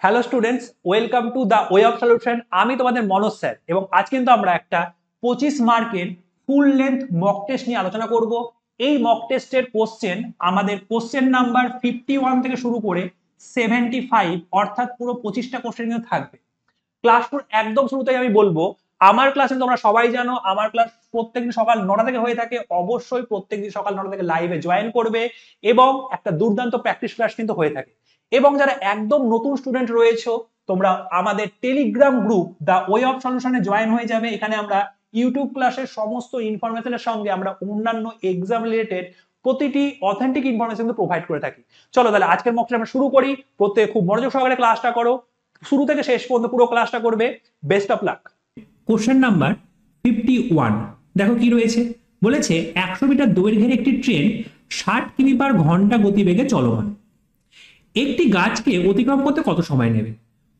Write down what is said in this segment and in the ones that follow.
Hello students, welcome to the way of solution. আমি তোমাদের Manoj sir এবং আজ কিন্তু আমরা একটা 25 মার্কের ফুল লেন্থ মক টেস্ট নিয়ে আলোচনা করব। এই মক টেস্টের কোশ্চেন আমাদের কোশ্চেন নাম্বার 51 থেকে শুরু করে 75, অর্থাৎ পুরো 25টা কোশ্চেন কিন্তু থাকবে। ক্লাসপুর একদম শুরুতেই আমি বলবো, আমার ক্লাসে তোমরা সবাই জানো আমার ক্লাস প্রত্যেকদিন সকাল 9টা থেকে হয়ে থাকে। অবশ্যই প্রত্যেকদিন সকাল 9টা থেকে লাইভে জয়েন করবে এবং একটা দুর্দান্ত প্র্যাকটিস ক্লাস কিন্তু হয়ে থাকে। এবং যারা একদম নতুন স্টুডেন্ট রয়েছে তোমরা আমাদের Telegram group the way of সলিউশনে জয়েন হয়ে যাবে। এখানে আমরা ইউটিউব ক্লাসের সমস্ত ইনফরমেশনের সঙ্গে আমরা অন্যান্য এক্সাম রিলেটেড প্রতিটি অথেন্টিক ইনফরমেশন প্রোভাইড করে থাকি। চলো তাহলে আজকের মকটা আমরা শুরু করি। প্রত্যেকে খুব মনোযোগ সহকারে ক্লাসটা করো, শুরু থেকে শেষ পর্যন্ত পুরো ক্লাসটা করবে। Best of lakh. Question number 51 দেখো কি রয়েছে। বলেছে 100 মিটার দৈর্ঘ্যের একটি ট্রেন 60 কিমি পার ঘন্টা গতিবেগে চলমান। একটি গাছকে অতিক্রম করতে কত সময় নেবে?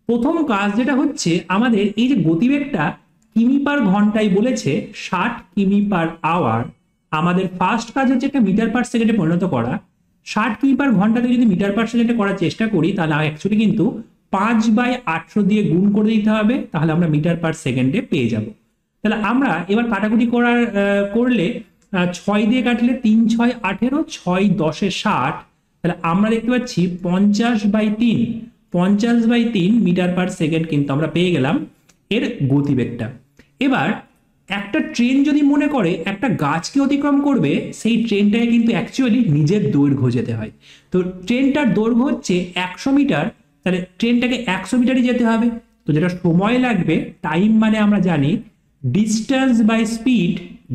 প্রথম কাজ যেটা হচ্ছে আমাদের এই যে গতিবেগটা কিমি পার ঘন্টায় বলেছে 60 কিমি পার আওয়ার, আমাদের ফার্স্ট কাজ হচ্ছে একটা মিটার পার সেকেন্ডে পরিণত করা। 60 কিমি পার ঘন্টাতে যদি মিটার পার সেকেন্ডে করার চেষ্টা করি তাহলে অ্যাকচুয়ালি কিন্তু 5/800 দিয়ে গুণ করে দিতে হবে, তাহলে আমরা মিটার পার সেকেন্ডে পেয়ে যাব। তাহলে আমরা এবার কাটাকুটি করলে 6 দিয়ে কাটলে 3 6 18, 6 10 60, তাহলে আমরা দেখতে পাচ্ছি 50/3 মিটার পার সেকেন্ড কিন্তু আমরা পেয়ে গেলাম এর গতিবেগটা। এবার একটা ট্রেন যদি মনে করে একটা গাছকে অতিক্রম করবে, সেই ট্রেনটাকে কিন্তু অ্যাকচুয়ালি নিজের দৈর্ঘ্য যেতে হয়। তো ট্রেনটার দৈর্ঘ্য হচ্ছে 100 মিটার, তাহলে ট্রেনটাকে 100 মিটারই যেতে হবে। তো যেটা সময় লাগবে, টাইম মানে আমরা জানি ডিস্টেন্স বাই স্পিড।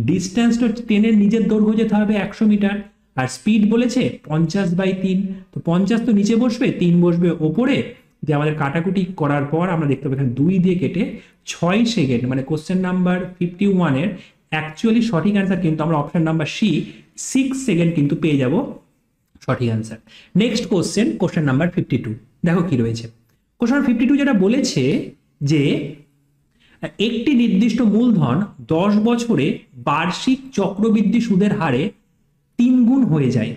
ডিস্টেন্সটা ট্রেনের নিজের দৈর্ঘ্য যেতে হবে 100 মিটার, আর স্পিড বলেছে 50/3। তো 50 তো নিচে বসবে, 3 বসবে ওপরে। যে আমাদের কাটাকুটি করার পর আমরা দেখতে পাবো এখানে 2 দিয়ে কেটে 6 সেকেন্ড, মানে কোশ্চেন নাম্বার 51 এর অ্যাকচুয়ালি সঠিক অ্যান্সার কিন্তু আমরা অপশন নাম্বার সি 6 সেকেন্ড কিন্তু পেয়ে যাব সঠিক অ্যান্সার। নেক্সট কোশ্চেন নাম্বার 52 দেখো কি রয়েছে। কোশ্চেন 52 যেটা বলেছে যে একটি নির্দিষ্ট মূলধন 10 বছরে বার্ষিক চক্রবৃদ্ধি সুদের হারে 3 গুণ হয়ে যায়।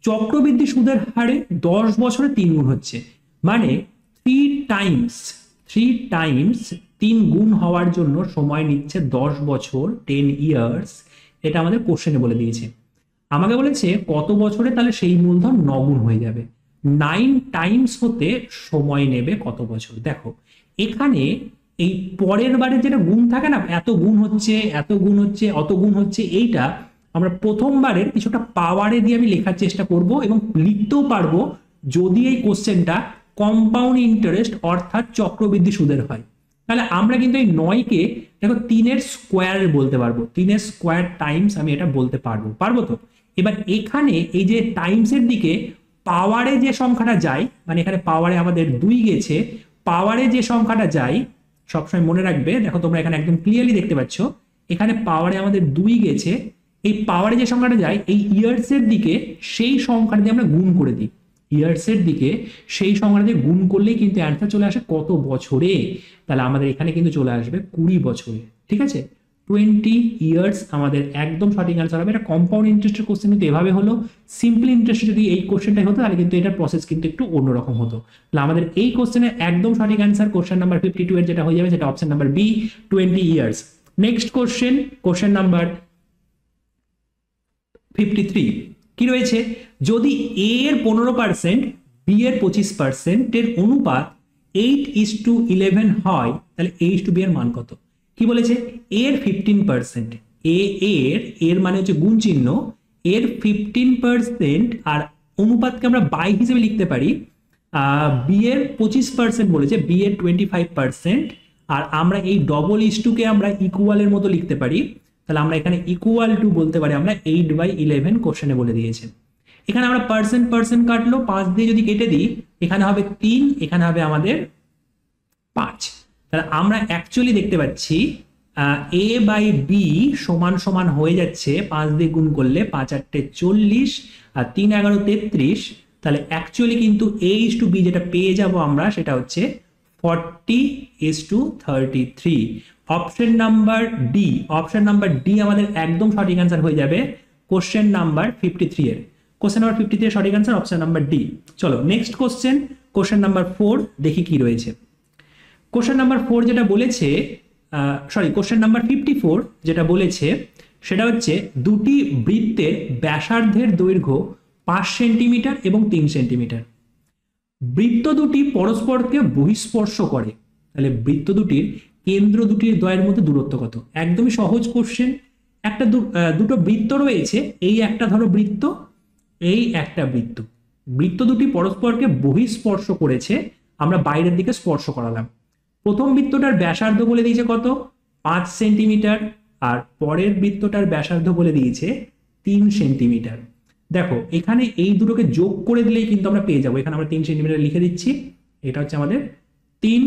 চক্রবৃদ্ধি সুদের হারে 10 বছরে 3 গুণ হচ্ছে, মানে 3 টাইমস 3 গুণ হওয়ার জন্য সময় নিচ্ছে 10 বছর, 10 ইয়ার্স। এটা আমাদের কোশ্চেনে বলে দিয়েছে। আমাকে বলেছে কত বছরে তাহলে সেই মূলধন 9 গুণ হয়ে যাবে। 9 টাইমস হতে সময় নেবে কত বছর। দেখো এখানে এই পরের বারে যেটা গুণ থাকে না, এত গুণ হচ্ছে, এত গুণ হচ্ছে, অত গুণ হচ্ছে, এইটা আমরা প্রথমবারের কিছুটা পাওয়ারে দিয়ে আমি লেখার চেষ্টা করব এবং লিখতেও পারবো যদি এই কোশ্চেনটা কম্পাউন্ড ইন্টারেস্ট অর্থাৎ চক্রবৃদ্ধি সুদের হয়। তাহলে আমরা কিন্তু এই 9কে দেখো 3-এর স্কোয়ার বলতে পারবো, 3-এর স্কোয়ার টাইমস আমি এটা বলতে পারবো তো। এবার এখানে এই যে টাইমসের দিকে পাওয়ারে যে সংখ্যাটা যায়, মানে এখানে পাওয়ারে আমাদের 2 গেছে, পাওয়ারে যে সংখ্যাটা যায় সবসময় মনে রাখবে। দেখো তোমরা এখানে একদম ক্লিয়ারলি দেখতে পাচ্ছ এখানে পাওয়ারে আমাদের 2 গেছে, এই পাওয়ারে যে সংখ্যাটা যায় এই ইয়ার্স এর দিকে সেই সংখ্যাটা দিয়ে আমরা গুণ করে দিই। ইয়ার্স এর দিকে সেই সংখ্যাটা দিয়ে গুণ করলেই কিন্তু অ্যান্সার চলে আসে কত বছরে। তাহলে আমাদের এখানে কিন্তু চলে আসবে 20 বছরে। ঠিক আছে, 20 ইয়ার্স আমাদের একদম সঠিক অ্যান্সার হবে। এটা কম্পাউন্ড ইন্টারেস্টের কোশ্চেন কিন্তু এভাবে হলো। সিম্পল ইন্টারেস্ট যদি এই কোশ্চেনটাই হতো তাহলে কিন্তু এটার প্রসেস কিন্তু একটু অন্যরকম হতো। তাহলে আমাদের এই কোশ্চেনের একদম সঠিক অ্যান্সার কোশ্চেন নাম্বার 52 এর যেটা হয়ে যাবে সেটা option number B, 20 years. Next question number 53 কি রয়েছে। যদি এ এর 15%, বি এর 25% এর অনুপাত 8:11 হয় তাহলে a/b এর মান কত? কি বলেছে, এর 15%, এর মানে হচ্ছে গুণ চিহ্ন, এর 15% আর অনুপাতকে আমরা বাই হিসেবে লিখতে পারি। বি এর 25% বলেছে, বি এর 25%, আর আমরা এই ডবল ইস্টুকে আমরা ইকুয়ালের মতো লিখতে পারি। তাহলে আমরা এখানে ইকুয়াল টু বলতে পারি আমরা 8/11 কোশ্চেনে বলে দিয়েছে। এখানে আমরা পার্সেন্ট কাটলো, 5 দিয়ে যদি কেটে দিই এখানে হবে 3, এখানে হবে আমাদের 5। তাহলে আমরা অ্যাকচুয়ালি দেখতে পাচ্ছি a/b সমান সমান হয়ে যাচ্ছে 5 দিয়ে গুণ করলে 5×8 40 আর 3×11 33। তাহলে অ্যাকচুয়ালি কিন্তু a/b যেটা পেয়ে যাব আমরা সেটা হচ্ছে 40:33। অপশন নাম্বার ডি আমাদের একদম সঠিক অ্যান্সার হয়ে যাবে কোশ্চেন নাম্বার 53 এর। কোশ্চেন নাম্বার 53 এর সঠিক অ্যান্সার অপশন নাম্বার ডি। চলো নেক্সট কোশ্চেন নাম্বার 4 দেখি কি রয়েছে। কোশ্চেন নাম্বার 4 যেটা বলেছে, কোশ্চেন নাম্বার 54 যেটা বলেছে সেটা হচ্ছে দুটি বৃত্তের ব্যাসার্ধের দৈর্ঘ্য 5 সেন্টিমিটার এবং 3 সেন্টিমিটার। বৃত্ত দুটি পরস্পরকে বহিঃস্পর্শ করে, তাহলে বৃত্ত দুটির কেন্দ্র দুটির দ্বয়ের মধ্যে দূরত্ব কত? একদমই সহজ কোশ্চেন। একটা দুটো বৃত্ত রয়েছে, এই একটা ধরো বৃত্ত, এই একটা বৃত্ত, বৃত্ত দুটি পরস্পরকে বহিঃস্পর্শ করেছে, আমরা বাইরের দিকে স্পর্শ করালাম। প্রথম বৃত্তটার ব্যাসার্ধ বলে দিয়েছে কত? 5 সেন্টিমিটার, আর পরের বৃত্তটার ব্যাসার্ধ বলে দিয়েছে 3 সেন্টিমিটার। দেখো এখানে এই দুটোকে যোগ করে দিলেই কিন্তু আমরা পেয়ে যাবো। এখানে আমরা 3 সেন্টিমিটার লিখে দিচ্ছি, এটা হচ্ছে আমাদের 3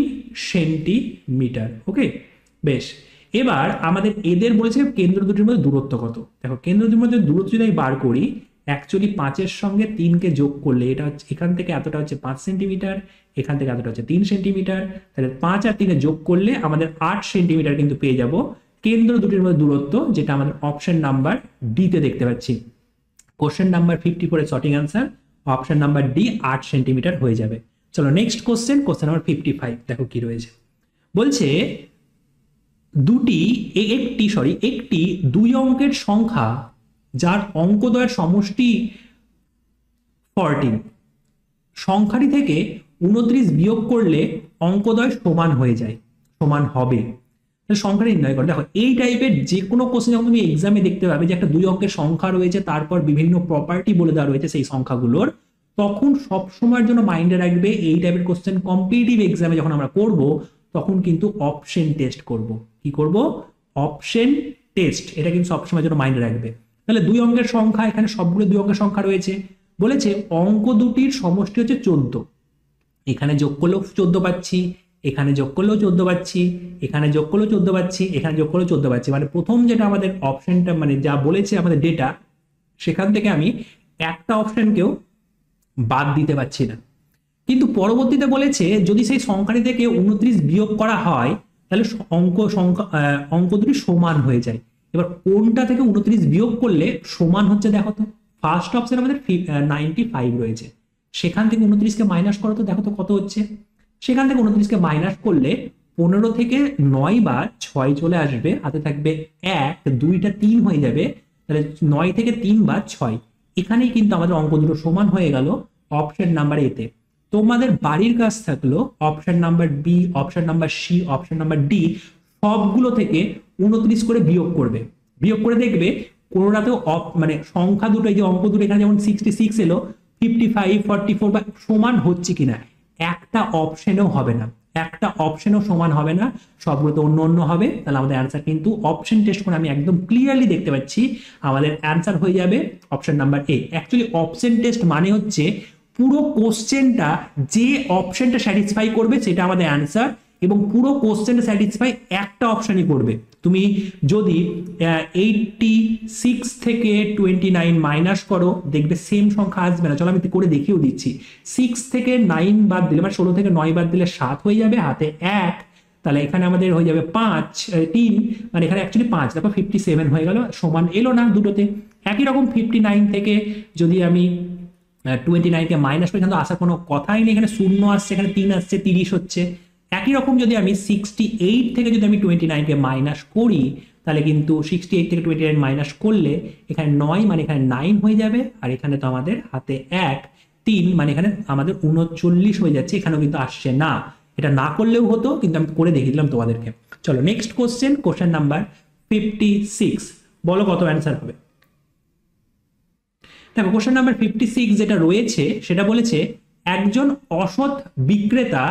সেন্টিমিটার। ওকে, বেশ। এবার আমাদের এদের বলেছে কেন্দ্র দুটির মধ্যে দূরত্ব কত। দেখো কেন্দ্র দুটির মধ্যে দূরত্ব যদি আমি বার করি, অ্যাকচুয়ালি 5-এর সঙ্গে 3-কে যোগ করলে এটা হচ্ছে, এখান থেকে এতটা হচ্ছে 5 সেন্টিমিটার, এখান থেকে এতটা হচ্ছে 3 সেন্টিমিটার, তাহলে 5 আর 3 যোগ করলে আমাদের 8 সেন্টিমিটার কিন্তু পেয়ে যাব কেন্দ্র দুটির মধ্যে দূরত্ব, যেটা আমাদের অপশন নাম্বার ডি তে দেখতে পাচ্ছি। কোশ্চেন নাম্বার 54 এর সঠিক answer option number D, 8 centimetre হয়ে যাবে। চলো নেক্সট কোশ্চেন, কোশ্চেন নাম্বার 55, দেখো কি রয়েছে। বলছে একটি 2 অঙ্কের সংখ্যা যার অঙ্কদ্বয়ের সমষ্টি 14, সংখ্যাটি থেকে 29 বিয়োগ করলে অঙ্কদ্বয় সমান হয়ে যায়, সমান হবে। সংখ্যা নির্ণয় করো। দেখো এই টাইপের যে কোনো কোশ্চেন যখন তুমি এক্সামে দেখতে পাবে যে একটা 2 অঙ্কের সংখ্যা রয়েছে, তারপর বিভিন্ন প্রপার্টি বলে দেওয়া রয়েছে সেই সংখ্যাগুলোর, তখন সব সময়ের জন্য মাইন্ডে রাখবে এই টাইপের কোশ্চেন কম্পিটিটিভ এক্সামে যখন আমরা করব, তখন কিন্তু অপশন টেস্ট করব। কি করব? Option test. এটা কিন্তু সবসময়ের জন্য মাইন্ডে রাখবে। তাহলে 2 অঙ্কের সংখ্যা, এখানে সবগুলো 2 অঙ্কের সংখ্যা রয়েছে, বলেছে অঙ্ক দুটির সমষ্টি হচ্ছে 14। এখানে যোগ করলেও 14 পাচ্ছি, এখানে যোগ করলেও 14 পাচ্ছি, এখানে যোগ করলেও 14 পাচ্ছি, এখানে যোগ করলেও 14 পাচ্ছি। মানে প্রথম যেটা আমাদের অপশনটা, মানে যা বলেছে আমাদের ডেটা, সেখান থেকে আমি একটা অপশনকেও বাদ দিতে পারছি না। কিন্তু পরবর্তীতে বলেছে যদি সেই সংখ্যাটি থেকে 29 বিয়োগ করা হয়, তাহলে অঙ্ক দুটি সমান হয়ে যায়। এবার কোনটা থেকে 29 বিয়োগ করলে সমান হচ্ছে দেখো তো। ফার্স্ট অপশন আমাদের 95 রয়েছে, সেখান থেকে 29-কে মাইনাস করো তো, দেখো তো কত হচ্ছে। সেখান থেকে 29-কে মাইনাস করলে 15 থেকে 9 বার 6 চলে আসবে, হাতে থাকবে 1, 2টা 3 হয়ে যাবে, তাহলে 9 থেকে 3 বার 6। এখানেই কিন্তু আমাদের অঙ্ক দুটো সমান হয়ে গেল অপশন নাম্বার এতে। তোমাদের বাড়ির কাজ থাকলো option number B, option number C, option number D সবগুলো থেকে 29 করে বিয়োগ করবে। বিয়োগ করে দেখবে কোনোটাতেও মানে সংখ্যা দুটো, এই যে অঙ্ক দুটো এখানে যেমন 66 এলো, 55, 44 বা সমান হচ্ছে কিনা, একটা অপশনেও হবে না, একটা অপশনও সমান হবে না, সবগুলো তো অন্য অন্য হবে। তাহলে আমাদের অ্যান্সার কিন্তু অপশন টেস্ট করে আমি একদম ক্লিয়ারলি দেখতে পাচ্ছি আমাদের অ্যান্সার হয়ে যাবে অপশন নাম্বার এ। অ্যাকচুয়ালি অপশন টেস্ট মানে হচ্ছে পুরো কোশ্চেনটা যে অপশনটা স্যাটিসফাই করবে সেটা আমাদের অ্যান্সার, এবং পুরো কোশ্চেনটা স্যাটিসফাই একটা অপশনই করবে। তুমি যদি 86 থেকে 29 মাইনাস করো, দেখবে সেম সংখ্যা আসবে না। চলো আমি করে দেখিয়েও দিচ্ছি। 6 থেকে 9 বাদ দিলে, মানে 16 থেকে 9 বাদ দিলে 7 হয়ে যাবে, হাতে 1, তাহলে এখানে আমাদের হয়ে যাবে 3, মানে এখানে অ্যাকচুয়ালি 5, তারপর 57 হয়ে গেল, সমান এলো না দুটোতে। একই রকম 59 থেকে যদি আমি 29-কে মাইনাস করে, কিন্তু আসার কোনো কথাই নেই, এখানে 0 আসছে, এখানে 3 আসছে, 30 হচ্ছে। একই রকম যদি আমি 68 থেকে যদি আমি 29-কে মাইনাস করি, তাহলে কিন্তু 68 থেকে 29 মাইনাস করলে এখানে 9, মানে এখানে 9 হয়ে যাবে, আর এখানে তো আমাদের হাতে 1, 3, মানে এখানে আমাদের 39 হয়ে যাচ্ছে, এখানেও কিন্তু আসছে না। এটা না করলেও হতো, কিন্তু আমি করে দেখিয়ে দিলাম তোমাদেরকে। চলো নেক্সট কোশ্চেন, কোশ্চেন নাম্বার 56, বলো কত অ্যান্সার হবে। দেখো কোশ্চেন নাম্বার 56 যেটা রয়েছে সেটা বলেছে একজন অসৎ বিক্রেতা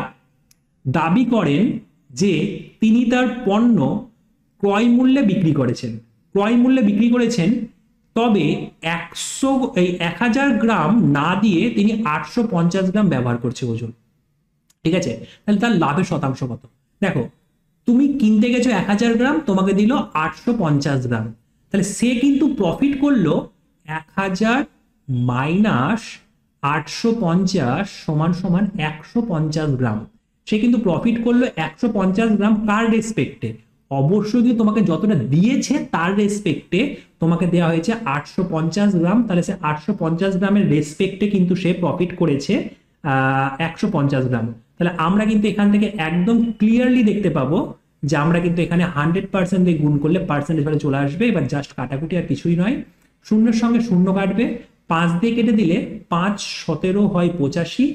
দাবি করেন যে তিনি তার পণ্য ক্রয় মূল্যে বিক্রি করেছেন, তবে 1000 গ্রাম না দিয়ে তিনি 850 গ্রাম ব্যবহার করছে ওজন। ঠিক আছে, তাহলে তার লাভের শতাংশ কত? দেখো তুমি কিনতে গেছো 1000 গ্রাম, তোমাকে দিল 850 গ্রাম, তাহলে সে কিন্তু প্রফিট করলো 1000 মাইনাস 850 সমান সমান 150 গ্রাম। সে কিন্তু প্রফিট করলো 150 গ্রাম কার রেসপেক্টে? অবশ্যই কিন্তু তোমাকে যতটা দিয়েছে তার রেসপেক্টে তোমাকে দেওয়া হয়েছে 850 গ্রাম, তাহলে সে 850 গ্রামের রেসপেক্টে কিন্তু সে প্রফিট করেছে 150 গ্রাম। তাহলে আমরা কিন্তু এখান থেকে একদম ক্লিয়ারলি দেখতে পাবো যে আমরা কিন্তু এখানে 100% দিয়ে গুণ করলে পার্সেন্টেজ ভ্যালু চলে আসবে। এবার জাস্ট কাটাকুটি আর কিছুই নয়, শূন্যের সঙ্গে শূন্য কাটবে, 5 দিয়ে কেটে দিলে 5 17 হয় 85,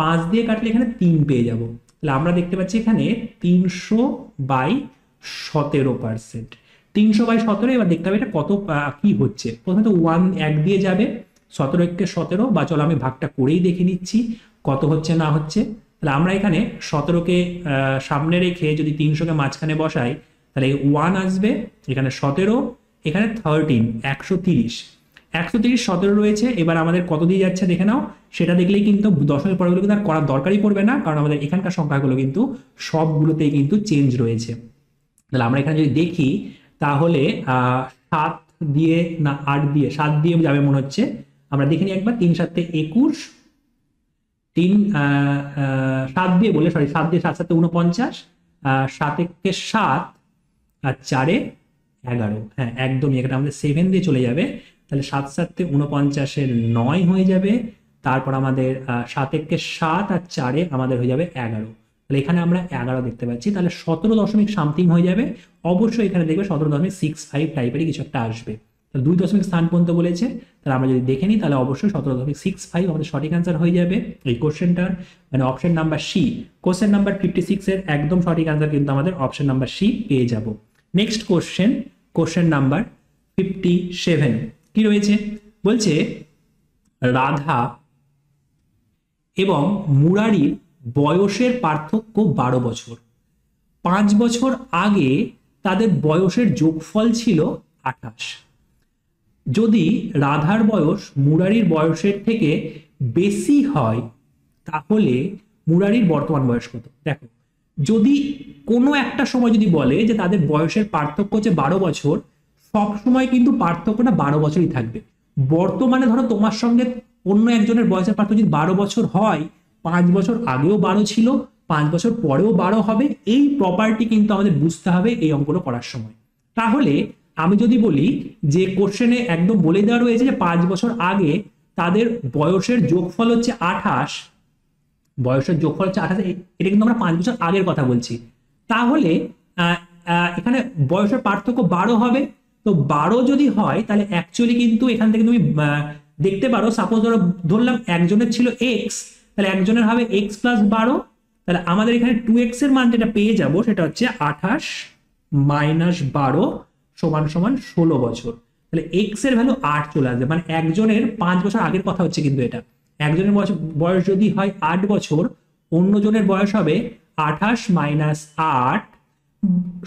5 দিয়ে কাটলে এখানে 3 পেয়ে যাব। তাহলে আমরা দেখতে পাচ্ছি এখানে 300/17%। 300/17, এবার দেখতে হবে এটা কত কি হচ্ছে। প্রথমে তো 1 দিয়ে যাবে, 17 × 17, বা চলো আমি ভাগটা করেই দেখে নিচ্ছি কত হচ্ছে না হচ্ছে। তাহলে আমরা এখানে 17কে সামনে রেখে যদি 300কে মাঝখানে বসাই, তাহলে 1 আসবে, এখানে 17, এখানে 13, 130, 130 17 রয়েছে। এবার আমাদের কত দিয়ে যাচ্ছে দেখে নাও, সেটা দেখলেই কিন্তু দশমিক পরেগুলো কিন্তু আর করার দরকারই পড়বে না, কারণ আমাদের এখানকার সংখ্যাগুলো কিন্তু সবগুলোতেই কিন্তু চেঞ্জ রয়েছে। তাহলে আমরা এখানে যদি দেখি তাহলে 7 দিয়ে না 8 দিয়ে, 7 দিয়ে যাবে মনে হচ্ছে। আমরা দেখে নিই একবার, 3 7 21, 7 দিয়ে বলে, সরি 7 দিয়ে 7 7 49, 7 × 7 আর 4 11, হ্যাঁ একদমই, এটা আমাদের 7 দিয়ে চলে যাবে। তাহলে 7 7 49 9 হয়ে যাবে। তারপর আমাদের 7 × 7 আর 4 আমাদের হয়ে যাবে 11। তাহলে এখানে আমরা 11 দেখতে পাচ্ছি। তাহলে 17 দশমিক সামথিং হয়ে যাবে। অবশ্যই এখানে দেখবে 17.65 টাইপের কিছু একটা আসবে। তাহলে 2 দশমিক স্থান পর্যন্ত বলেছে। তাহলে আমরা যদি দেখে নিই তাহলে অবশ্যই 17.65 আমাদের সঠিক অ্যান্সার হয়ে যাবে এই কোশ্চেনটার, মানে option number C. Question number 56 এর একদম সঠিক অ্যান্সার কিন্তু আমাদের অপশন নাম্বার সি পেয়ে যাব। নেক্সট কোশ্চেন, কোশ্চেন নাম্বার 57 কি রয়েছে, বলছে রাধা এবং মুরারির বয়সের পার্থক্য 12 বছর। 5 বছর আগে তাদের বয়সের যোগফল ছিল 28। যদি রাধার বয়স মুরারির বয়সের থেকে বেশি হয় তাহলে মুরারির বর্তমান বয়স কত। দেখো, যদি কোনো একটা সময় যদি বলে যে তাদের বয়সের পার্থক্য হচ্ছে 12 বছর, সব সময় কিন্তু পার্থক্যটা 12 বছরই থাকবে। বর্তমানে ধরো তোমার সঙ্গে অন্য একজনের বয়সের পার্থক্য যদি 12 বছর হয়, 5 বছর আগেও 12 ছিল, 5 বছর পরেও 12 হবে, এই প্রপার্টি কিন্তু আমাদের বুঝতে হবে এই অঙ্কটা করার সময়। তাহলে আমি যদি বলি যে কোশ্চেনে একদম বলে দেওয়া রয়েছে যে 5 বছর আগে তাদের বয়সের যোগফল হচ্ছে 28, বয়সের যোগফল হচ্ছে 28, এটা কিন্তু আমরা 5 বছর আগের কথা বলছি। তাহলে এখানে বয়সের পার্থক্য 12 হবে। তো 12 যদি হয় তাহলে অ্যাকচুয়ালি কিন্তু এখান থেকে তুমি দেখতে পারো, সাপোজ ধরলাম একজনের ছিল এক্স, তাহলে একজনের হবে এক্স প্লাস 12। তাহলে আমাদের এখানে 2x এর মান যেটা পেয়ে যাব সেটা হচ্ছে 28 - 12 সমান সমান 16 বছর। তাহলে এক্স এর ভ্যালু 8 চলে আসবে, মানে একজনের 5 বছর আগের কথা হচ্ছে কিন্তু এটা। একজনের বয়স যদি হয় 8 বছর, অন্যজনের বয়স হবে 28 - 8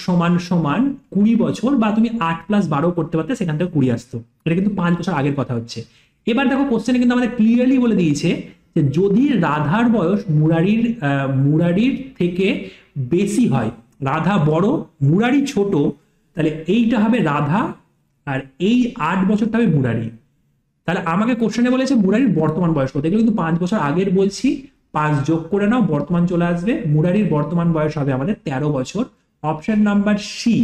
সমান সমান 20 বছর, বা তুমি 8 + 12 করতে পারতে, সেখান থেকে 20 আসতো। এটা কিন্তু 5 বছর আগের কথা হচ্ছে। এবার দেখো কোশ্চেনে কিন্তু আমাদের ক্লিয়ারলি বলে দিয়েছে যে যদি রাধার বয়স মুরারির থেকে বেশি হয়, রাধা বড় মুরারি ছোট, তাহলে এইটা হবে রাধা আর এই 8 বছরটা হবে মুরারি। তাহলে আমাকে কোশ্চেনে বলেছে মুরারির বর্তমান বয়স কত, এগুলো কিন্তু 5 বছর আগের বলছি, 5 যোগ করে নাও, বর্তমান চলে আসবে। মুরারির বর্তমান বয়স হবে আমাদের 13 বছর। Option number C,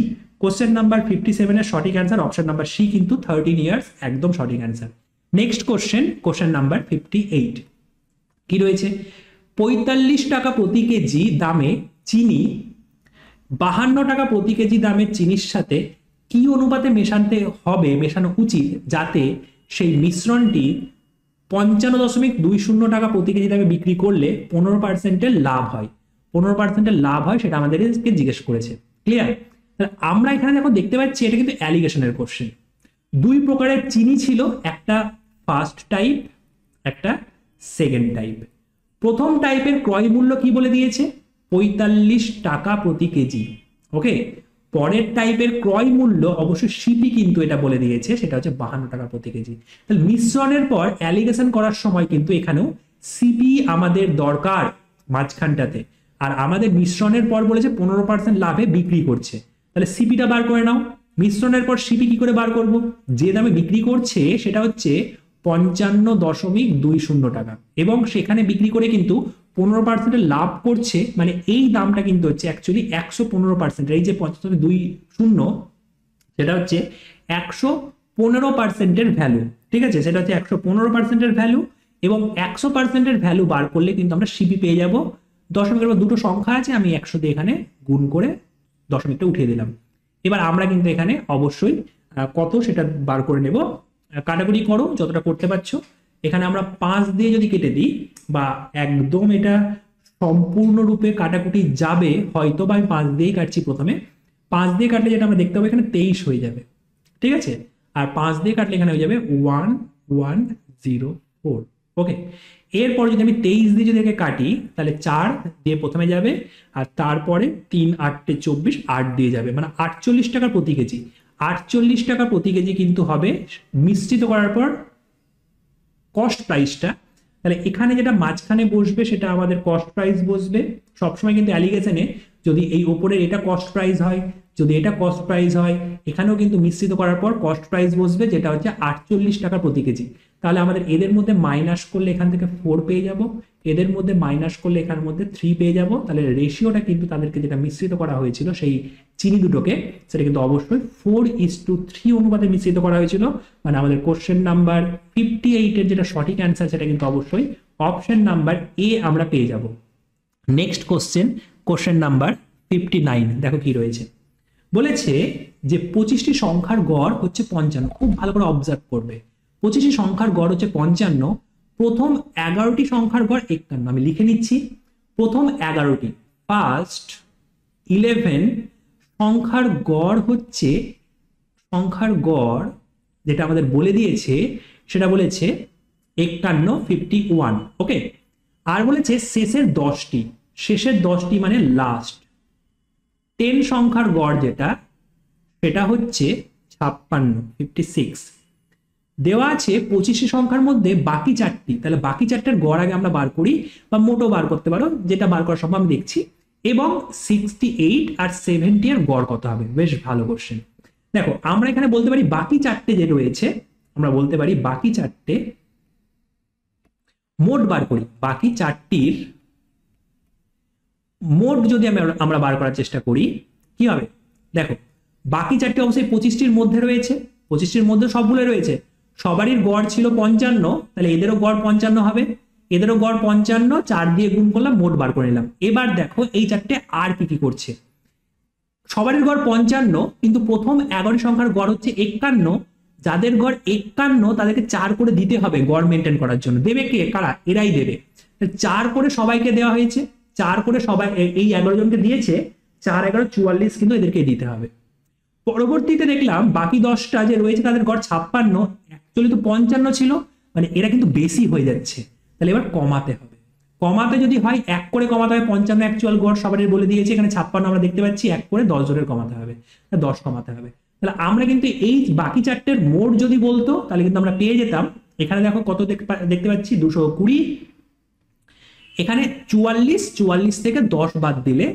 question number 57 এর সঠিক অ্যান্সার অপশন নাম্বার সি কিন্তু 13 ইয়ার্স, একদম সঠিক answer. Next question, question number 58 কি রয়েছে, 45 টাকা প্রতি কেজি দামে চিনি 52 টাকা প্রতি কেজি দামের চিনির সাথে কি অনুপাতে মেশানো উচিত যাতে সেই মিশ্রণটি 55.20 টাকা প্রতি কেজি দামে বিক্রি করলে 15% লাভ হয়। 15% লাভ হয়, সেটা আমাদেরকে জিজ্ঞেস করেছে। ক্লিয়ার? আমরা এখানে দেখো দেখতে পাচ্ছি এটা কিন্তু অ্যালিগেশনের কোশ্চেন। 2 প্রকারের চিনি ছিল, একটা ফার্স্ট টাইপ, একটা সেকেন্ড টাইপ। প্রথম টাইপের ক্রয় মূল্য কি বলে দিয়েছে, 45 টাকা প্রতি কেজি। ওকে, পরের টাইপের ক্রয় মূল্য অবশ্যই সিপি কিন্তু এটা বলে দিয়েছে, সেটা হচ্ছে 52 টাকা প্রতি কেজি। তাহলে মিশ্রণের পর অ্যালিগেশন করার সময় কিন্তু এখানেও সিপি আমাদের দরকার মাঝখানটাতে, আর আমাদের মিশ্রণের পর বলেছে 15% লাভে বিক্রি করছে। তাহলে সিপিটা বার করে নাও। মিশ্রণের পর সিপি কি করে বার করব, যে দামে বিক্রি করছে সেটা হচ্ছে 55.20 টাকা, এবং সেখানে বিক্রি করে কিন্তু 15% লাভ করছে, মানে এই দামটা কিন্তু হচ্ছে অ্যাকচুয়ালি 115%। এই যে 55.20 সেটা হচ্ছে 115% ভ্যালু, ঠিক আছে, সেটা হচ্ছে 115% ভ্যালু। এবং 100% ভ্যালু বার করলে কিন্তু আমরা সিপি পেয়ে যাব। দশমিকের পর দুটো সংখ্যা আছে, আমি 100 দিয়ে এখানে গুণ করে দশমিকটা উঠিয়ে দিলাম। এবার আমরা কিন্তু এখানে অবশ্যই কত সেটা বার করে নেব। কাটাকুটি করো যতটা করতে পারছো। এখানে আমরা 5 দিয়ে যদি কেটে দিই, বা একদম এটা সম্পূর্ণরূপে কাটাকুটি যাবে, হয়তো বা আমি 5 দিয়েই কাটছি প্রথমে। 5 দিয়ে কাটলে যেটা আমরা দেখতে পাবো এখানে 23 হয়ে যাবে, ঠিক আছে। আর 5 দিয়ে কাটলে এখানে হয়ে যাবে 1104। ওকে, এরপর যদি আমি 23 দিয়ে যদি একে কাটি, তাহলে 4 দিয়ে প্রথমে যাবে, আর তারপরে 3 8 24, 8 দিয়ে যাবে, মানে 48 টাকা প্রতি কেজি। 48 টাকা প্রতি কেজি কিন্তু হবে মিশ্রিত করার পর কস্ট প্রাইসটা। তাহলে এখানে যেটা মাঝখানে বসবে সেটা আমাদের কস্ট প্রাইস বসবে। সবসময় কিন্তু অ্যালিগেশনে যদি এই ওপরের এটা কস্ট প্রাইস হয়, যদি এটা কস্ট প্রাইস হয়, এখানেও কিন্তু মিশ্রিত করার পর কস্ট প্রাইস বসবে, যেটা হচ্ছে 48 টাকা প্রতি কেজি। তাহলে আমাদের এদের মধ্যে মাইনাস করলে এখান থেকে 4 পেয়ে যাব, এদের মধ্যে মাইনাস করলে এখানের মধ্যে 3 পেয়ে যাব। তাহলে রেশিওটা কিন্তু তাদেরকে যেটা মিশ্রিত করা হয়েছিল সেই চিনি দুটোকে, সেটা কিন্তু অবশ্যই 4:3 অনুপাতে মিশ্রিত করা হয়েছিল। মানে আমাদের কোশ্চেন নাম্বার 58 এর যেটা সঠিক অ্যান্সার সেটা কিন্তু অবশ্যই অপশন নাম্বার এ আমরা পেয়ে যাব। নেক্সট কোশ্চেন নাম্বার 59, দেখো কি রয়েছে। বলেছে যে 25টি সংখ্যার গড় হচ্ছে 55। খুব ভালো করে অবজার্ভ করবে, 25টি সংখ্যার গড় হচ্ছে 55, প্রথম 11টি সংখ্যার গড় 51। আমি লিখে নিচ্ছি, প্রথম 11টি, ফার্স্ট 11 সংখ্যার গড় হচ্ছে, সংখ্যার গড় যেটা আমাদের বলে দিয়েছে সেটা বলেছে 51। ওকে, আর বলেছে শেষের 10টি মানে লাস্ট 10 সংখ্যার গড় যেটা, সেটা হচ্ছে 56। দেওয়া আছে 25টি সংখ্যার মধ্যে বাকি 4টি, তাহলে বাকি 4টার গড় আগে আমরা বার করি, বা মোটো বার করতে পারো, যেটা বার করা সম্ভব আমি দেখছি। এবং 68 আর 70 এর গড় কত হবে? বেশ ভালো কোশ্চেন। দেখো আমরা এখানে বলতে পারি বাকি 4টে যে রয়েছে, আমরা বলতে পারি বাকি 4টে মোট বার করি, বাকি 4টির মোট যদি আমরা বার করার চেষ্টা করি, কি হবে? দেখো বাকি 4টে অবশ্যই 25টির মধ্যে রয়েছে, 25টির মধ্যে সবগুলো রয়েছে, সবারই গড় ছিল 55, তাহলে এদেরও গড় 55 হবে, এদেরও গড় 55, 4 দিয়ে গুণ করলাম, মোট বার করে নিলাম। এবার দেখো এই 4টে আর কি করছে, সবারই গড় 55, কিন্তু প্রথম 11 সংখ্যার গড় হচ্ছে 51। যাদের গড় 51 তাদেরকে 4 করে দিতে হবে গড় মেনটেন করার জন্য। দেবে কে? কারা? এরাই দেবে। 4 করে সবাইকে দেওয়া হয়েছে, 4 করে সবাই এই 11 জনকে দিয়েছে, 4 11 44 কিন্তু এদেরকে দিতে হবে। পরবর্তীতে দেখলাম বাকি 10টা যে রয়েছে তাদের গড় 56, অ্যাকচুয়ালি তো 55 ছিল, মানে এরা কিন্তু বেশি হয়ে যাচ্ছে, তাহলে এবার কমাতে হবে। কমাতে যদি হয় 1 করে কমাতে হবে, 55 অ্যাকচুয়াল গড় সবারই বলে দিয়েছে, এখানে 56 আমরা দেখতে পাচ্ছি, 1 করে 10 জনের কমাতে হবে, 10 কমাতে হবে। তাহলে আমরা কিন্তু এই বাকি 4টের মোট যদি বলতো তাহলে কিন্তু আমরা পেয়ে যেতাম। এখানে দেখো কত দেখতে পাচ্ছি, 220। এখানে 44 থেকে 10 বাদ দিলে,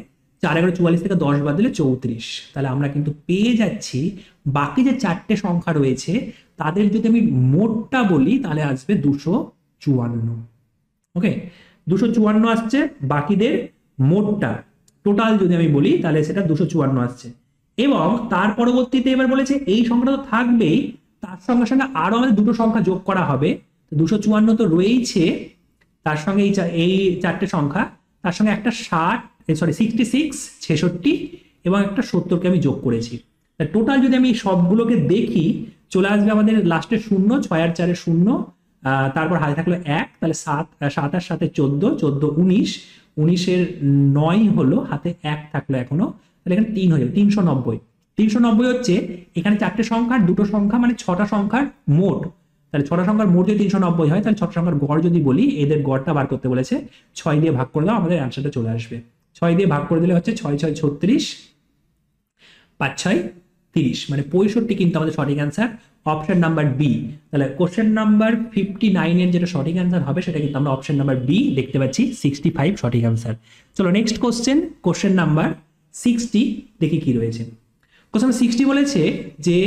4 11 44 থেকে 10 বাদ দিলে 34। তাহলে আমরা কিন্তু পেয়ে যাচ্ছি বাকি যে 4টে সংখ্যা রয়েছে তাদের যদি আমি মোটটা বলি তাহলে আসবে 254। ওকে, 254 আসছে বাকিদের মোটটা, টোটাল যদি আমি বলি তাহলে সেটা 254 আসছে। এবং তার পরবর্তীতে এবার বলেছে এই সংখ্যাটা তো থাকবেই, তার সঙ্গে সঙ্গে আরো আমাদের দুটো সংখ্যা যোগ করা হবে। 254 তো রয়েছে, তার সঙ্গে এই 4টে সংখ্যা, তার সঙ্গে একটা 66 66 এবং একটা 70কে আমি যোগ করেছি। টোটাল যদি আমি সবগুলোকে দেখি চলে আসবে আমাদের লাস্টে 0, 6 আর 4 0, তারপর হাতে থাকলো 1, তাহলে 7 আর 7 14, 14 19, 19 9 হলো, হাতে 1 থাকলো এখনো, তাহলে এখানে 3 হয়ে যাবে, 390। 390 হচ্ছে এখানে 4টে সংখ্যা, দুটো সংখ্যা, মানে 6টা সংখ্যার মোট। তাহলে 6টা সংখ্যার মোট যদি 390 হয়, তাহলে 6টা সংখ্যার গড় যদি বলি, এদের গড়টা বার করতে বলেছে, 6 দিয়ে ভাগ করলে আমাদের অ্যান্সারটা চলে আসবে। 6 দিয়ে ভাগ করে দিলে হচ্ছে 6 6 36, 5 6 30, মানে 65 কিন্তু আমাদের সঠিক অ্যান্সার, অপশন নাম্বার বি। তাহলে কোশ্চেন নাম্বার 59 এর যেটা সঠিক অ্যান্সার হবে সেটা কিন্তু আমরা অপশন নাম্বার বি দেখতে পাচ্ছি, 65 সঠিক অ্যান্সার। চলো নেক্সট কোশ্চেন নাম্বার 60, দেখি কি রয়েছে। কোশ্চেন 60 বলেছে যে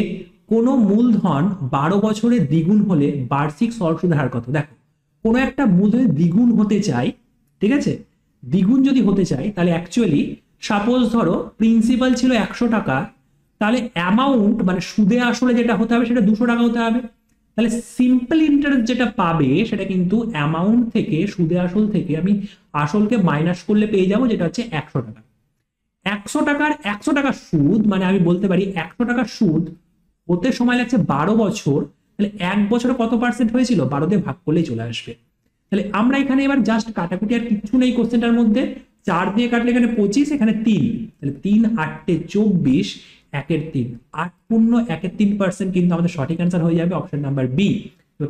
কোনো মূলধন 12 বছরে দ্বিগুণ হলে বার্ষিক সরল সুদের হার কত? দেখো কোনো একটা মূলধন দ্বিগুণ হতে চাই, ঠিক আছে, দ্বিগুণ যদি হতে চাই তাহলে অ্যাকচুয়ালি সাপোজ ধরো প্রিন্সিপাল ছিল 100 টাকা, তাহলে অ্যামাউন্ট মানে সুদে আসলে যেটা হতে হবে সেটা 200 টাকা হতে হবে। তাহলে সিম্পল ইন্টারেস্ট যেটা পাবে সেটা কিন্তু অ্যামাউন্ট থেকে, সুদে আসল থেকে আমি আসলকে মাইনাস করলে পেয়ে যাবো যেটা হচ্ছে 100 টাকা। 100 টাকার সুদ, মানে আমি বলতে পারি 100 টাকার সুদ হতে সময় লাগছে 12 বছর। তাহলে 1 বছরে কত পার্সেন্ট হয়েছিল, 12 দিয়ে ভাগ করলেই চলে আসবে। তাহলে আমরা এখানে এবার জাস্ট কাটাকুটি আর কিচ্ছু নেই কোশ্চেনটার মধ্যে, 4 দিয়ে কাটলে এখানে 25, এখানে 3, তাহলে 3 8 24, 1/3, 8 পূর্ণ 1/3% কিন্তু আমাদের সঠিক অ্যান্সার হয়ে যাবে option number B.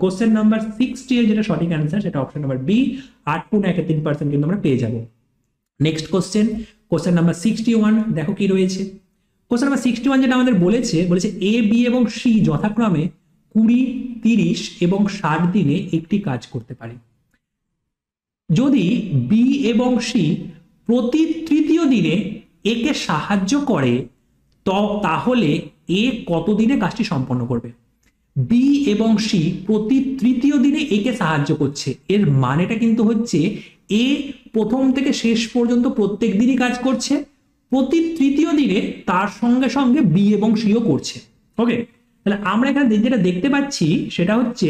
Question number 60 এর যেটা সঠিক অ্যান্সার সেটা অপশন নাম্বার বি, 8 পূর্ণ 1/3% কিন্তু আমরা পেয়ে যাবো। নেক্সট কোশ্চেন, কোশ্চেন নাম্বার 61, দেখো কি রয়েছে। কোশ্চেন নাম্বার 61 যেটা আমাদের বলেছে এ বি এবং সি যথাক্রমে 20, 30 এবং 60 দিনে একটি কাজ করতে পারে। যদি বি এবং সি প্রতি তৃতীয় দিনে একে সাহায্য করে তাহলে এ কত দিনে কাজটি সম্পন্ন করবে। বি এবং সি প্রতি তৃতীয় দিনে একে সাহায্য করছে, এর মানেটা কিন্তু হচ্ছে এ প্রথম থেকে শেষ পর্যন্ত প্রত্যেক দিনই কাজ করছে, প্রতি তৃতীয় দিনে তার সঙ্গে সঙ্গে বি এবং সিও করছে। ওকে, তাহলে আমরা এখানে যেটা দেখতে পাচ্ছি সেটা হচ্ছে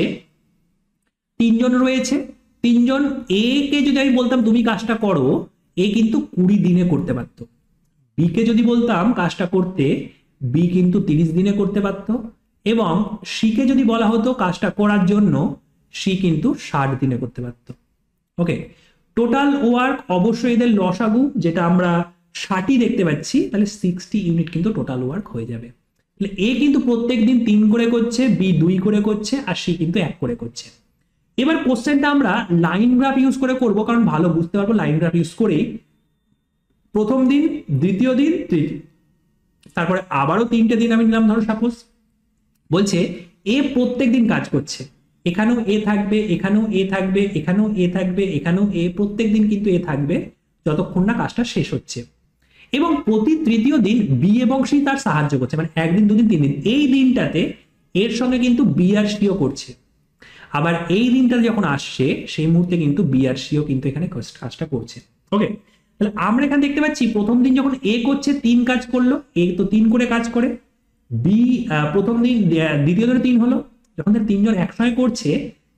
3 জন রয়েছে, 3 জন। এ কে যদি আমি বলতাম তুমি কাজটা করো, এ কিন্তু 20 দিনে করতে পারত। বি কে যদি বলতাম কাজটা করতে, বি কিন্তু 30 দিনে করতে পারত। এবং সি কে যদি বলা হতো কাজটা করার জন্য, সি কিন্তু 60 দিনে করতে পারত। ওকে, টোটাল ওয়ার্ক অবশ্যই এদের লসাগু যেটা আমরা 60ই দেখতে পাচ্ছি, তাহলে 60 ইউনিট কিন্তু টোটাল ওয়ার্ক হয়ে যাবে। তাহলে এ কিন্তু প্রত্যেক দিন 3 করে করছে, বি 2 করে করছে, আর সি কিন্তু 1 করে করছে। এবার কোশ্চেনটা আমরা লাইন গ্রাফ ইউজ করে করব, কারণ ভালো বুঝতে পারবো লাইন গ্রাফ ইউজ করেই। প্রথম দিন, দ্বিতীয় দিন, তৃতীয়, তারপরে আবারও 3টে দিন আমি নিলাম, ধরো সাপোজ বলছে এ প্রত্যেক দিন কাজ করছে, এখানেও এ থাকবে, এখানেও এ থাকবে, এখানেও এ থাকবে, এখানেও এ, প্রত্যেক দিন কিন্তু এ থাকবে যতক্ষণ না কাজটা শেষ হচ্ছে। এবং প্রতি তৃতীয় দিন বি এবং সি তার সাহায্য করছে, মানে 1 দিন 2 দিন 3 দিন, এই দিনটাতে এর সঙ্গে কিন্তু বি আর সিও করছে। আবার এই দিনটা যখন আসছে সেই মুহূর্তে কিন্তু বি আর সিও কিন্তু এখানে কাজটা করছে। ওকে, তাহলে আমরা এখানে দেখতে পাচ্ছি প্রথম দিন যখন এ করছে 3 কাজ করলো, এ তো 3 করে কাজ করে, বি প্রথম দিন, দ্বিতীয় দিনে 3 হলো, যখন 3 জন একসঙ্গে করছে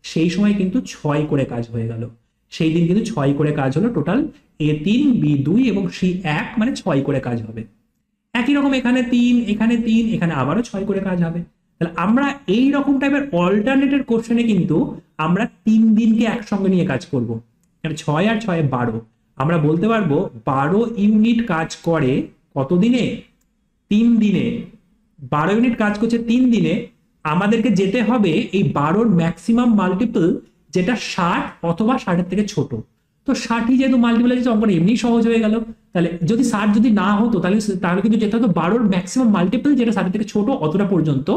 সেই সময় কিন্তু 6 করে কাজ হয়ে গেল, সেই দিন কিন্তু 6 করে কাজ হলো। টোটাল এ 3, বি 2 এবং সি 1, মানে 6 করে কাজ হবে। একই রকম এখানে 3, এখানে 3, এখানে আবারও 6 করে কাজ হবে। তাহলে আমরা এই রকম টাইপের অল্টারনেটেড কোশ্চেনে কিন্তু আমরা 3 দিনকে একসঙ্গে নিয়ে কাজ করব। মানে 6 আর 6 12, আমরা বলতে পারবো 12 ইউনিট কাজ করে কত দিনে, 3 দিনে। 12 ইউনিট কাজ করছে 3 দিনে, আমাদেরকে যেতে হবে এই 12র ম্যাক্সিমাম মাল্টিপল যেটা 60 অথবা 60-এর থেকে ছোট। তো 60ই যেহেতু মাল্টিপল আছে, অঙ্কটা এমনি সহজ হয়ে গেল। তাহলে যদি 60 যদি না হতো তাহলে কিন্তু যেতে হতো 12র ম্যাক্সিমাম মাল্টিপল যেটা 60 থেকে ছোট অতটা পর্যন্ত।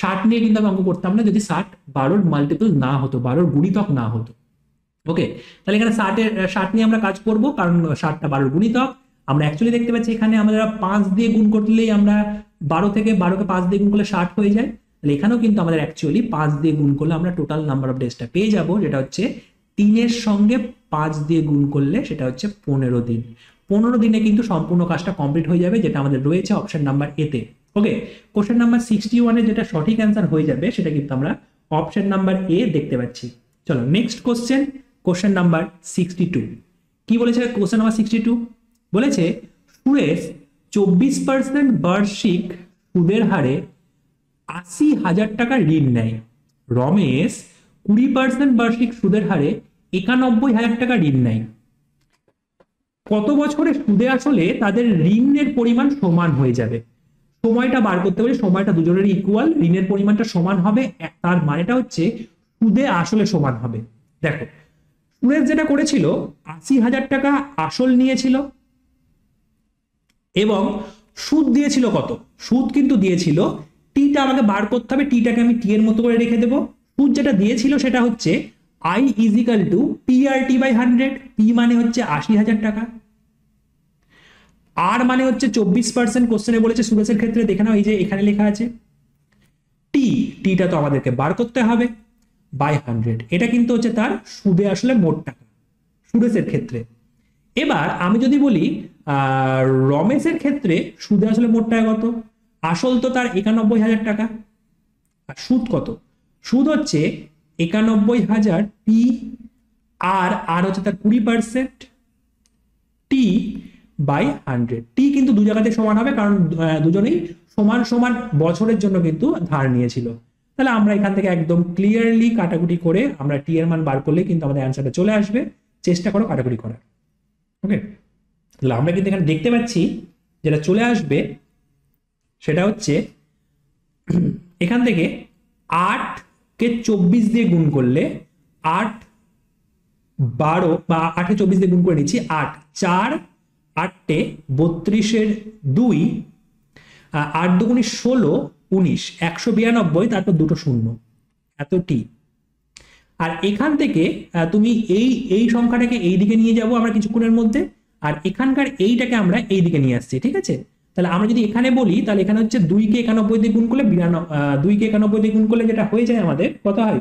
60 নিয়ে কিন্তু আমি অঙ্ক করতাম না যদি 60 12র মাল্টিপল না হতো, 12র গুণিতক না হতো। ওকে, তাহলে এখানে 60 নিয়ে আমরা কাজ করব, কারণ 60টা 12র গুণিতক। আমরা অ্যাকচুয়ালি দেখতে পাচ্ছি এখানে আমরা 5 দিয়ে গুণ করলেই আমরা 12 থেকে 12কে 5 দিয়ে গুণ করলে 60 হয়ে যায়। তাহলে এখানেও কিন্তু আমাদের অ্যাকচুয়ালি 5 দিয়ে গুণ করলে আমরা টোটাল নাম্বার অফ ডেজটা পেয়ে যাব, যেটা হচ্ছে 3-এর সঙ্গে 5 দিয়ে গুণ করলে সেটা হচ্ছে 15 দিন। 15 দিনে কিন্তু সম্পূর্ণ কাজটা কমপ্লিট হয়ে যাবে, যেটা আমাদের রয়েছে অপশন নাম্বার এতে। ওকে, কোশ্চেন নাম্বার 61 এর যেটা সঠিক অ্যান্সার হয়ে যাবে সেটা কিন্তু আমরা অপশন নাম্বার এ দেখতে পাচ্ছি। চলো নেক্সট কোশ্চেন, কোশ্চেন নাম্বার 62। কি বলেছে কোশ্চেন নাম্বার 62? বলেছে সুরেশ 24% বার্ষিক সুদের হারে 80,000 টাকা ঋণ নেয়, রমেশ 20% বার্ষিক সুদের হারে 91,000 টাকা ঋণ নেয়। কত বছরে সুদে আসলে তাদের ঋণের পরিমাণ সমান হয়ে যাবে? সময়টা বার করতে পারি, সময়টা দুজনেরই ইকুয়াল, ঋণের পরিমাণটা সমান হবে, তার মানেটা হচ্ছে সুদে আসলে সমান হবে। দেখো সুরেশ যেটা করেছিল 80,000 টাকা আসল নিয়েছিল এবং সুদ দিয়েছিল কত, সুদ কিন্তু দিয়েছিল, টিটা আমাকে বার করতে হবে, টিটাকে আমি টি এর মতো করে রেখে দেবো। সুদ যেটা দিয়েছিল সেটা হচ্ছে I = PRT/100, পি মানে হচ্ছে 80,000 টাকা, আর মানে হচ্ছে 24%, কোশ্চেনে বলেছে সুরেশের ক্ষেত্রে, দেখে নাও এই যে এখানে লেখা আছে টিটা তো আমাদেরকে বার করতে হবে বাই 100, এটা কিন্তু হচ্ছে তার সুদে আসলে মোট টাকা সুরেশের ক্ষেত্রে। এবার আমি যদি বলি রমেশের ক্ষেত্রে সুদে আসলে মোট টাকা কত, আসল তো তার 91,000 টাকা, আর সুদ কত, সুদ হচ্ছে 91,000 পি, আর হচ্ছে তার 20% টি বাই 100। টি কিন্তু দু জায়গাতে সমান হবে, কারণ দুজনেই সমান সমান বছরের জন্য কিন্তু ধার নিয়েছিল। তাহলে আমরা এখান থেকে একদম ক্লিয়ারলি কাটাকুটি করে আমরা টি এর মান বার করলে কিন্তু আমাদের অ্যান্সারটা চলে আসবে। চেষ্টা করো কাটাকুটি করার। ওকে, তাহলে আমরা কিন্তু এখানে দেখতে পাচ্ছি যেটা চলে আসবে সেটা হচ্ছে এখান থেকে 8 কে 24 দিয়ে গুণ করলে 8 12 বা 8 এ 24 দিয়ে গুণ করে নিচ্ছি, 8 4 8 32 2, 8 দুগুণে 16 19, 192, তারপর দুটো শূন্য, এত টি। আর এখান থেকে তুমি এই সংখ্যাটাকে এই দিকে নিয়ে যাব আমরা কিছুক্ষণের মধ্যে, আর এখানকার এইটাকে আমরা এই দিকে নিয়ে আসছি, ঠিক আছে। তাহলে আমরা যদি এখানে বলি, তাহলে এখানে হচ্ছে 2 কে 91 দিয়ে গুণ করলে 2 কে 91 দিয়ে গুণ করলে যেটা হয়ে যায় আমাদের কত হয়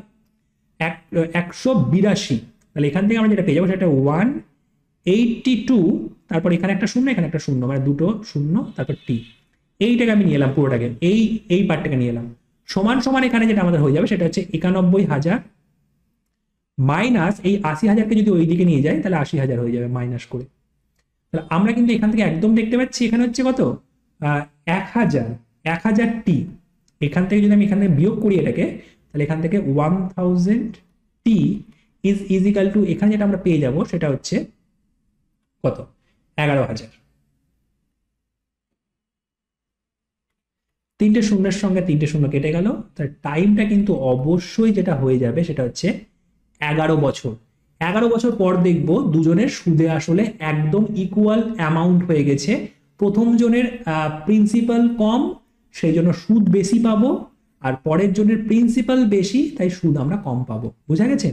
182। তাহলে এখান থেকে আমরা যেটা পেয়ে যাবো সেটা 182, তারপর এখানে একটা শূন্য এখানে একটা শূন্য, মানে দুটো শূন্য, তারপর টি। এইটাকে আমি নিয়ে এলাম পুরোটাকে, এই পার্টটাকে নিয়ে এলাম, সমান সমান এখানে যেটা আমাদের হয়ে যাবে সেটা হচ্ছে 91,000 মাইনাস এই 80,000কে যদি ওই দিকে নিয়ে যাই তাহলে 80,000 হয়ে যাবে মাইনাস করে। তাহলে আমরা কিন্তু এখান থেকে একদম দেখতে পাচ্ছি এখানে হচ্ছে কত 1000 টি। এখান থেকে যদি আমি এখান থেকে বিয়োগ করি এটাকে, তাহলে এখান থেকে 1000 টি ইজ ইজিক্যাল টু, এখানে যেটা আমরা পেয়ে যাব সেটা হচ্ছে কত 11,000। তিনটে শূন্যের সঙ্গে তিনটে শূন্য কেটে গেল, তার টাইমটা কিন্তু অবশ্যই যেটা হয়ে যাবে সেটা হচ্ছে 11 বছর। 11 বছর পর দেখব দুজনের সুদে আসলে একদম ইকুয়াল অ্যামাউন্ট হয়ে গেছে। প্রথম জনের প্রিন্সিপাল কম, সেই জন্য সুদ বেশি পাবো, আর পরের জনের প্রিন্সিপাল বেশি, তাই সুদ আমরা কম পাবো। বুঝা গেছে?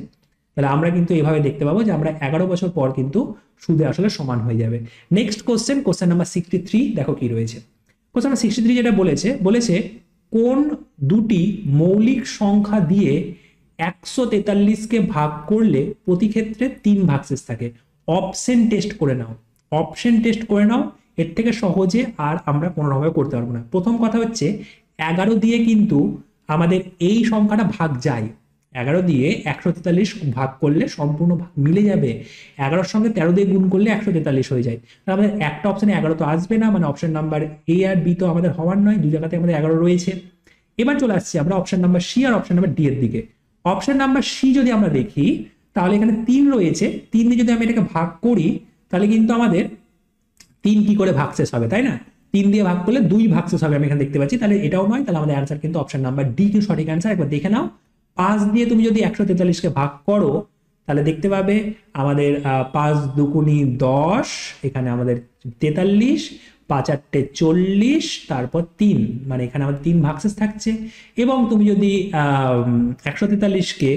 তাহলে আমরা কিন্তু এভাবে দেখতে পাবো যে আমরা 11 বছর পর কিন্তু সুদে আসলে সমান হয়ে যাবে। নেক্সট কোশ্চেন নাম্বার 63, দেখো কি রয়েছে। কোশ্চেন নাম্বার 63 যেটা বলেছে কোন দুটি মৌলিক সংখ্যা দিয়ে 143কে ভাগ করলে প্রতি ক্ষেত্রে 3 ভাগশেষ থাকে। অপশন টেস্ট করে নাও, এর থেকে সহজে আর আমরা কোনোভাবে করতে পারবো না। প্রথম কথা হচ্ছে 11 দিয়ে কিন্তু আমাদের এই সংখ্যাটা ভাগ যায়, 11 দিয়ে 143 ভাগ করলে সম্পূর্ণ ভাগ মিলে যাবে। 11-র সঙ্গে 13 দিয়ে গুণ করলে 143 হয়ে যায়। আমাদের একটা অপশনে 11 তো আসবে না, মানে অপশন নাম্বার এ আর বি তো আমাদের হওয়ার নয়, দু জায়গাতে আমাদের 11 রয়েছে। এবার চলে আসছি আমরা অপশন নাম্বার সি আর অপশন নাম্বার ডি এর দিকে। অপশন নাম্বার সি যদি আমরা দেখি, তাহলে এখানে 3 রয়েছে, 3 দিয়ে যদি আমি এটাকে ভাগ করি তাহলে কিন্তু আমাদের 3 কি করে ভাগশেষ হবে, তাই না? 3 দিয়ে ভাগ করলে 2 ভাগশেষ হবে, আমি এখানে দেখতে পাচ্ছি। তাহলে এটাও নয়, তাহলে আমাদের অ্যান্সার কিন্তু অপশন নাম্বার ডি কিন্তু সঠিক অ্যান্সার। একবার দেখে নাও, 5 দিয়ে তুমি যদি 143কে ভাগ করো তাহলে দেখতে পাবে আমাদের 5 দুগুণি 10, এখানে আমাদের 43, 5 8 40, তারপর 3, মানে এখানে আমাদের 3 ভাগশেষ থাকছে। এবং তুমি যদি 143কে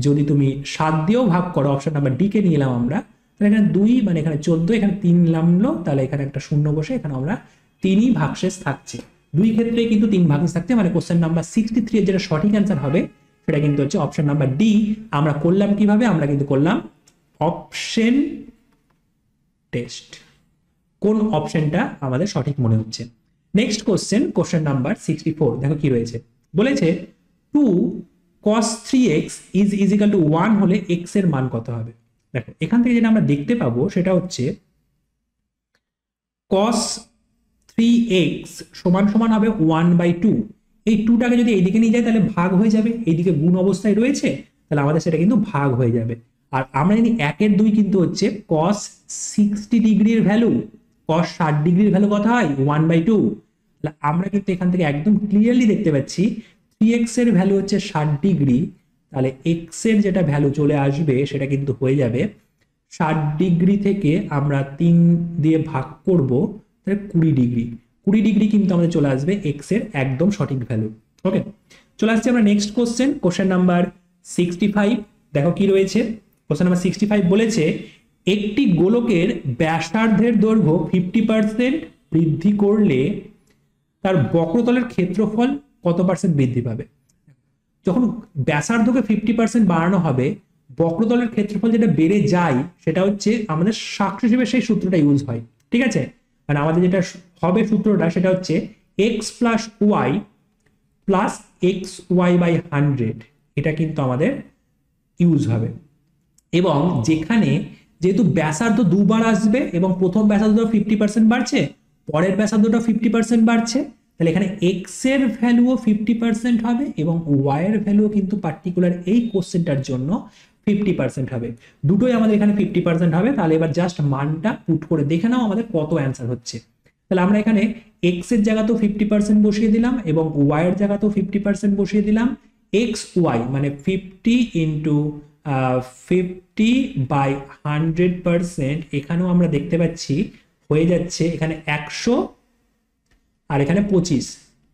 যদি তুমি 7 দিয়েও ভাগ করো, অপশন নাম্বার ডি কে নিয়ে এলাম আমরা, তাহলে এখানে 2, মানে এখানে 14, এখানে 3 নামলো, তাহলে এখানে একটা শূন্য বসে এখানে আমরা 3ই ভাগশেষ থাকছে। দুই ক্ষেত্রে কিন্তু 3 ভাগশেষ থাকছে, মানে কোশ্চেন নাম্বার 63 এর যেটা সঠিক অ্যান্সার হবে সেটা কিন্তু হচ্ছে অপশন নাম্বার ডি। আমরা করলাম কিভাবে? আমরা কিন্তু করলাম অপশন টেস্ট। কোন অপশনটা আমাদের সঠিক মনে হচ্ছে। নেক্সট কোশ্চেন নাম্বার 64, দেখো কি রয়েছে। বলেছে 2 cos 3x is is equal two 1 হলে x এর মান কত হবে। দেখো এখান থেকে যেটা আমরা দেখতে পাবো সেটা হচ্ছে cos 3x সমান সমান হবে 1/2। এই 2টাকে যদি এইদিকে নিয়ে যায় তাহলে ভাগ হয়ে যাবে, এইদিকে গুণ অবস্থায় রয়েছে, তাহলে আমাদের সেটা কিন্তু ভাগ হয়ে যাবে। আর আমরা জানি 1 এর 2 কিন্তু হচ্ছে cos 60 ডিগ্রির ভ্যালু, cos 60 ডিগ্রির ভ্যালু কত হয় 1/2। তাহলে আমরা কিন্তু এখান থেকে একদম ক্লিয়ারলি দেখতে পাচ্ছি 3x এর ভ্যালু হচ্ছে 60 ডিগ্রি, তাহলে x এর যেটা ভ্যালু চলে আসবে সেটা কিন্তু হয়ে যাবে 60 ডিগ্রি থেকে আমরা 3 দিয়ে ভাগ করব, তাহলে 20 ডিগ্রি। 20 ডিগ্রি কিন্তু আমাদের চলে আসবে x এর একদম সঠিক ভ্যালু। ওকে, চলে আসছি আমরা নেক্সট কোশ্চেন নাম্বার 65, দেখো কি রয়েছে। কোশ্চেন নাম্বার 65 বলেছে একটি গোলকের ব্যাসার্ধের দৈর্ঘ্য 50% বৃদ্ধি করলে তার বক্রতলের ক্ষেত্রফল কত পার্সেন্ট বৃদ্ধি পাবে। যখন ব্যাসার্ধকে 50% বাড়ানো হবে, বক্রতলের ক্ষেত্রফল যেটা বেড়ে যায় সেটা হচ্ছে আমাদের সাক্ষ্য হিসেবে সেই সূত্রটা ইউজ হয়, ঠিক আছে। মানে আমাদের যেটা হবে সূত্রটা সেটা হচ্ছে x + y + xy/100 এটা কিন্তু আমাদের ইউজ হবে। এবং যেখানে যেহেতু ব্যাসার্ধ দুবার আসবে এবং প্রথম ব্যাসার্ধ 50% বাড়ছে, পরের ব্যাসার্ধটা 50% বাড়ছে, তাহলে এখানে এক্স এর ভ্যালুও 50% হবে এবং ওয়াই এর ভ্যালুও কিন্তু পার্টিকুলার এই কোশ্চেনটার জন্য 50% হবে। দুটোই আমাদের এখানে 50% হবে। তাহলে এবার জাস্ট মানটা পুট করে দেখে নাও আমাদের কত অ্যান্সার হচ্ছে। তাহলে আমরা এখানে এক্স এর জায়গাতেও 50% বসিয়ে দিলাম এবং ওয়াই এর জায়গাতেও 50% বসিয়ে দিলাম। এক্স ওয়াই মানে 50 ইন্টু 50/100%, এখানেও আমরা দেখতে পাচ্ছি হয়ে যাচ্ছে এখানে 100 আর এখানে 25,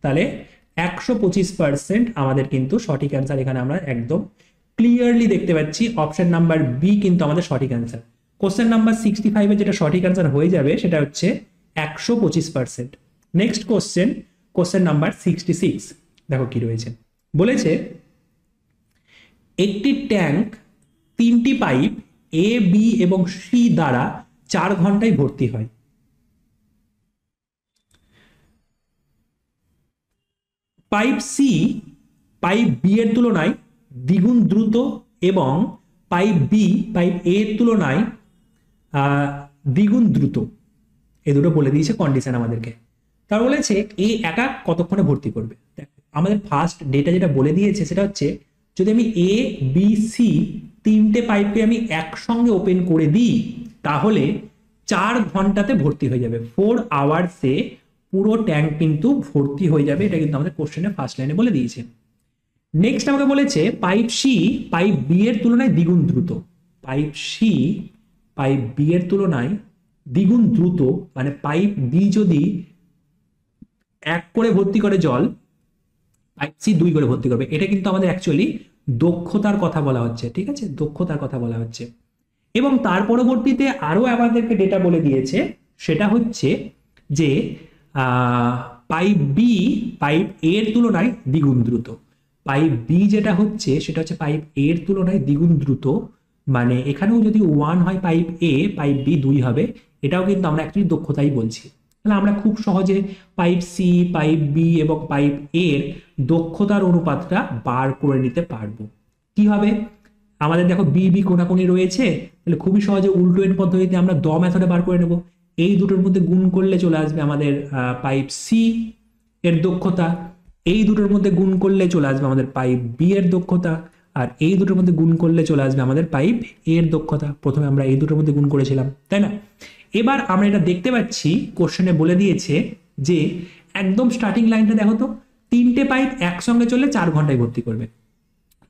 তাহলে 125% আমাদের কিন্তু সঠিক অ্যান্সার এখানে আমরা একদম ক্লিয়ারলি দেখতে পাচ্ছি। অপশন নাম্বার বি কিন্তু আমাদের সঠিক অ্যান্সার। কোশ্চেন নাম্বার 65 এর যেটা সঠিক অ্যান্সার হয়ে যাবে সেটা হচ্ছে 125%। নেক্সট কোশ্চেন নাম্বার 66, দেখো কি রয়েছে। বলেছে একটি ট্যাঙ্ক 3টি পাইপ এ বি এবং সি দ্বারা 4 ঘন্টায় ভর্তি হয়। পাইপ সি পাইপ বি এর তুলনায় দ্বিগুণ দ্রুত এবং পাইপ এ এর তুলনায় দ্বিগুণ দ্রুত। এ দুটো বলে দিয়েছে কন্ডিশন আমাদেরকে। তার বলেছে এ একা কতক্ষণে ভর্তি করবে। আমাদের ফার্স্ট ডেটা যেটা বলে দিয়েছে সেটা হচ্ছে যদি আমি এ বি সি 3টে পাইপকে আমি একসঙ্গে ওপেন করে দিই তাহলে 4 ঘন্টাতে ভর্তি হয়ে যাবে। 4 আওয়ার্সে পুরো ট্যাঙ্ক কিন্তু ভর্তি হয়ে যাবে। এটা কিন্তু আমাদের কোশ্চেনের ফার্স্ট লাইনে বলে দিয়েছে। নেক্সট আমাকে বলেছে পাইপ সি পাইপ বি এর তুলনায় দ্বিগুণ দ্রুত। পাইপ সি পাইপ বি এর তুলনায় দ্বিগুণ দ্রুত মানে পাইপ বি যদি 1 করে ভর্তি করে জল, পাইপ সি 2 করে ভর্তি করবে। এটা কিন্তু আমাদের অ্যাকচুয়ালি দক্ষতার কথা বলা হচ্ছে, ঠিক আছে, দক্ষতার কথা বলা হচ্ছে। এবং তার পরবর্তীতে আরো আমাদেরকে ডেটা বলে দিয়েছে, সেটা হচ্ছে যে পাইপ বি পাইপ এ এর তুলনায় দ্বিগুণ দ্রুত। পাইপ বি যেটা হচ্ছে সেটা হচ্ছে পাইপ এ এর তুলনায় দ্বিগুণ দ্রুত, মানে এখানেও যদি 1 হয় পাইপ এ, পাইপ বি 2 হবে। এটাও কিন্তু আমরা অ্যাকচুয়ালি দক্ষতাই বলছি। তাহলে আমরা খুব সহজে পাইপ সি পাইপ বি এবং পাইপ এর দক্ষতার অনুপাতটা বার করে নিতে পারবো। কি হবে, আমাদের দেখো বি বি কোনাকুনি রয়েছে, তাহলে খুবই সহজে উল্টো এন্ড পদ্ধতিতে আমরা দ মেথডে বার করে নেব। এই দুটোর মধ্যে গুণ করলে চলে আসবে আমাদের পাইপ সি এর দক্ষতা, এই দুটোর মধ্যে গুণ করলে চলে আসবে আমাদের পাইপ বি এর দক্ষতা, আর এই দুটোর মধ্যে গুণ করলে চলে আসবে আমাদের পাইপ এ এর দক্ষতা। প্রথমে আমরা এই দুটোর মধ্যে গুণ করেছিলাম, তাই না? এবার আমরা এটা দেখতে পাচ্ছি কোশ্চেনে বলে দিয়েছে যে একদম স্টার্টিং লাইনটা দেখো তো, 3টে পাইপ একসঙ্গে চললে 4 ঘন্টায় ভর্তি করবে।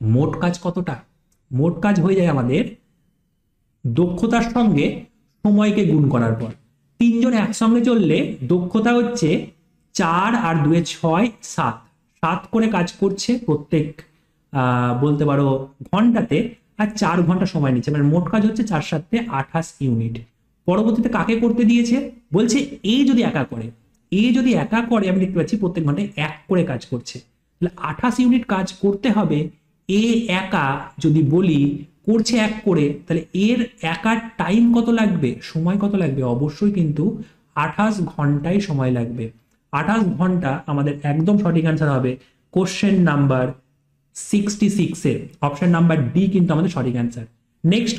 মোট কাজ কতটা? মোট কাজ হয়ে যায় আমাদের দক্ষতার সঙ্গে সময়কে গুণ করার পর। 3 জন একসঙ্গে চললে দক্ষতা হচ্ছে 4 আর 2 6 7, 7 করে কাজ করছে প্রত্যেক বলতে পারো ঘন্টাতে, আর 4 ঘন্টা সময় নিচ্ছে, মানে মোট কাজ হচ্ছে 4 7 28 ইউনিট। পরবর্তীতে কাকে করতে দিয়েছে, বলছে এ যদি একা করে, আমি দেখতে পাচ্ছি প্রত্যেক ঘন্টায় 1 করে কাজ করছে, তাহলে 28 ইউনিট কাজ করতে হবে। এ একা যদি বলি করছে 1 করে, তাহলে এর একার টাইম কত লাগবে, সময় কত লাগবে? অবশ্যই কিন্তু 28 ঘন্টায় সময় লাগবে। 28 ঘন্টা আমাদের একদম সঠিক অ্যান্সার হবে কোশ্চেন নাম্বার 66 এর অপশন নাম্বার ডি কিন্তু আমাদের সঠিক অ্যান্সার। নেক্সট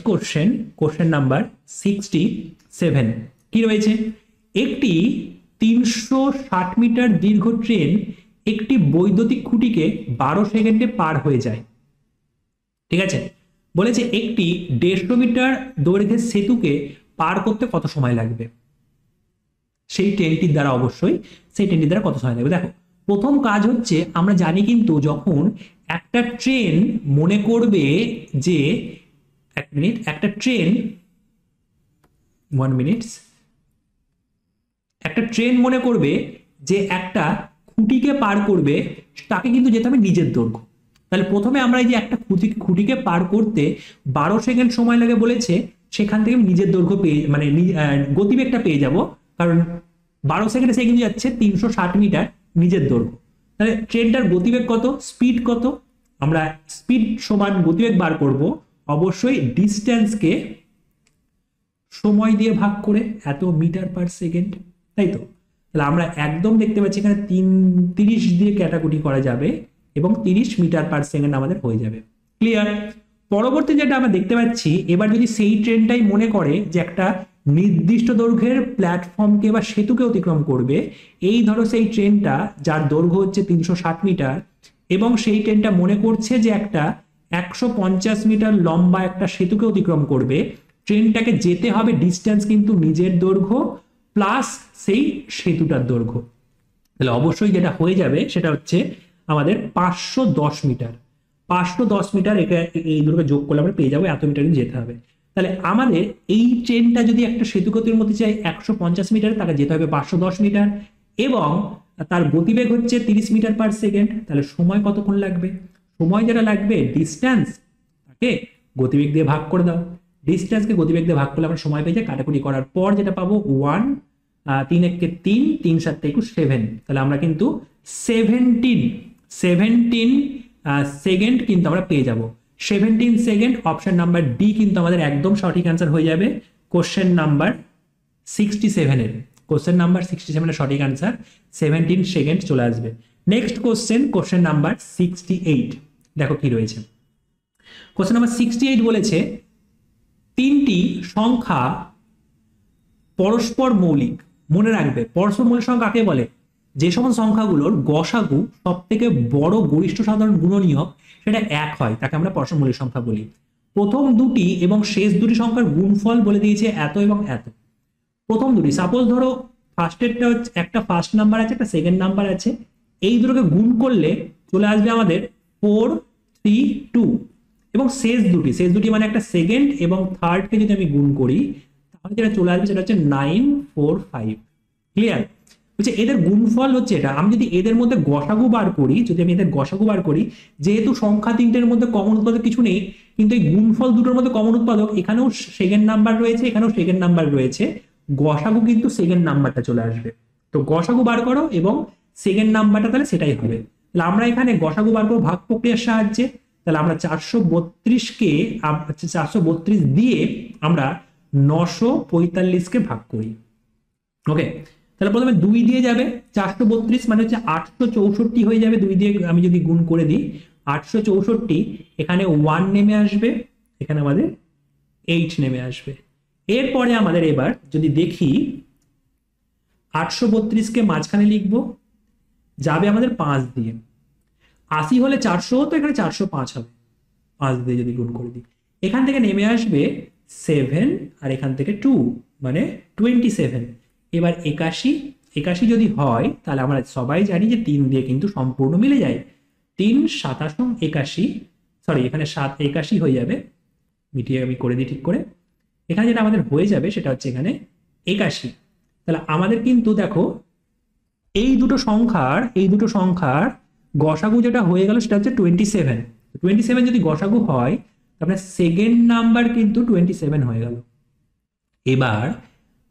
কোশ্চেন নাম্বার 67 কি রয়েছে, একটি 360 মিটার দীর্ঘ ট্রেন একটি বৈদ্যুতিক খুঁটিকে 12 সেকেন্ডে পার হয়ে যায়। ঠিক আছে, বলেছে একটি 150 মিটার দৈর্ঘ্যের সেতুকে পার করতে কত সময় লাগবে? সেই ট্রেনটির দ্বারা কত সময় লাগবে। দেখো, প্রথম কাজ হচ্ছে আমরা জানি কিন্তু যখন একটা ট্রেন মনে করবে যে একটা ট্রেন মনে করবে যে একটা খুঁটিকে পার করবে, তাকে কিন্তু যেতে হবে নিজের দৈর্ঘ্য। তাহলে প্রথমে আমরা এই যে একটা খুঁটিকে পার করতে 12 সেকেন্ড সময় লাগে বলেছে, সেখান থেকে নিজের দৈর্ঘ্য পেয়ে মানে গতিবেগটা পেয়ে যাব, কারণ 12 সেকেন্ডে সে কিন্তু যাচ্ছে 360 মিটার নিজের দৈর্ঘ্য। তাহলে ট্রেনটার গতিবেগ কত, স্পিড কত, আমরা স্পিড সমান গতিবেগ বার করব অবশ্যই ডিস্টেন্সকে সময় দিয়ে ভাগ করে, এত মিটার পার সেকেন্ড, তাই তো? তাহলে আমরা একদম দেখতে পাচ্ছি এখানে 30 দিয়ে ক্যাটাগরি করা যাবে এবং 30 মিটার পার সেকেন্ড আমাদের হয়ে যাবে। ক্লিয়ার? পরবর্তী যেটা আমরা দেখতে পাচ্ছি, এবার যদি সেই ট্রেনটাই মনে করে যে একটা নির্দিষ্ট দৈর্ঘ্যের প্ল্যাটফর্মকে বা সেতুকে অতিক্রম করবে, এই ধরো সেই ট্রেনটা যার দৈর্ঘ্য হচ্ছে 360 মিটার এবং সেই ট্রেনটা মনে করছে যে একটা 150 মিটার লম্বা একটা সেতুকে অতিক্রম করবে, ট্রেনটাকে যেতে হবে ডিস্টেন্স কিন্তু নিজের দৈর্ঘ্য প্লাস সেই সেতুটার দৈর্ঘ্য। তাহলে অবশ্যই যেটা হয়ে যাবে সেটা হচ্ছে আমাদের 510 মিটার। 510 মিটার এই দুটোকে যোগ করলে আমরা পেয়ে যাবো এত মিটার যেতে হবে। তাহলে আমাদের এই ট্রেনটা যদি একটা সেতুকে অতিক্রম করতে চাই 150 মিটার, তাকে যেতে হবে 510 মিটার এবং তার গতিবেগ হচ্ছে 30 মিটার পার সেকেন্ড। তাহলে সময় কতক্ষণ লাগবে? সময় যেটা লাগবে ডিস্টেন্স তাকে গতিবেগ দিয়ে ভাগ করে দাও। ডিস্টেন্সকে গতিবেগ দিয়ে ভাগ করলে আমরা সময় পেয়ে যাই। কাটাকুটি করার পর যেটা পাবো 1, 3 একে 3, 3 7 = 7। তাহলে আমরা কিন্তু 17 সেকেন্ড কিন্তু আমরা পেয়ে যাব। 17 সেকেন্ড, অপশন নাম্বার ডি কিন্তু আমাদের একদম সঠিক অ্যান্সার হয়ে যাবে কোশ্চেন নাম্বার 67 এর। কোশ্চেন নাম্বার 67 এর সঠিক অ্যান্সার 17 সেকেন্ড চলে আসবে। নেক্সট কোশ্চেন নাম্বার 68, দেখো কি রয়েছে। কোশ্চেন নাম্বার 68 বলেছে তিনটি সংখ্যা পরস্পর মৌলিক। মনে রাখবে পরস্পর মৌলিক সংখ্যা কাকে বলে? যে সমস্ত সংখ্যাগুলোর গসাগু সব থেকে বড় গরিষ্ঠ সাধারণ গুণনীয়ক সেটা 1 হয়, তাকে আমরা পরস্পর মৌলিক সংখ্যা বলি। প্রথম দুটি এবং শেষ দুটি সংখ্যার গুণফল বলে দিয়েছে এত এবং এত। প্রথম দুটি, সাপোজ ধরো ফার্স্টেরটা হচ্ছে একটা ফার্স্ট নাম্বার আছে, একটা সেকেন্ড নাম্বার আছে, এই দুটোকে গুণ করলে চলে আসবে আমাদের 4, 3, 2 এবং শেষ দুটি মানে একটা সেকেন্ড এবং থার্ডকে যদি আমি গুণ করি তাহলে যেটা চলে আসবে সেটা হচ্ছে 9, 4, 5। ক্লিয়ার? বলছে এদের গুণফল হচ্ছে এটা। আমি যদি এদের মধ্যে গসাগু বার করি, যেহেতু সংখ্যা তিনটের মধ্যে কমন উৎপাদক কিছু নেই, কিন্তু এই গুণফল দুটোর মধ্যে কমন উৎপাদক, এখানেও সেকেন্ড নাম্বার রয়েছে, এখানেও সেকেন্ড নাম্বার রয়েছে, গসাগু কিন্তু সেকেন্ড নাম্বারটা চলে আসবে। তো গসাগু বার করো এবং সেকেন্ড নাম্বারটা তাহলে সেটাই হবে। তাহলে আমরা এখানে গসাগু বার করবো ভাগ প্রক্রিয়ার সাহায্যে। তাহলে আমরা 432 দিয়ে আমরা 945 ভাগ করি। ওকে, তাহলে প্রথমে 2 দিয়ে যাবে, 432 মানে হচ্ছে 864 হয়ে যাবে। 2 দিয়ে আমি যদি গুণ করে দিই 864, এখানে 1 নেমে আসবে, এখানে আমাদের 8 নেমে আসবে। এরপরে আমাদের এবার যদি দেখি 832কে মাঝখানে লিখবো, যাবে আমাদের 5 দিয়ে। 80 হলে 400 হতো, এখানে 405 হবে। 5 দিয়ে যদি গুণ করে দিই, এখান থেকে নেমে আসবে 7 আর এখান থেকে 2 মানে 27। এবার 81 যদি হয় তাহলে আমরা সবাই জানি যে 3 দিয়ে কিন্তু সম্পূর্ণ মিলে যায়। 3 7 81, সরি এখানে 7 81 হয়ে যাবে। মিটিয়ে আমি করে দিই ঠিক করে। এখানে যেটা আমাদের হয়ে যাবে সেটা হচ্ছে এখানে 81। তাহলে আমাদের কিন্তু দেখো এই দুটো সংখ্যার গসাগু যেটা হয়ে গেল সেটা হচ্ছে 27। 27 যদি গসাগু হয় তাহলে সেকেন্ড নাম্বার কিন্তু 27 হয়ে গেল। এবার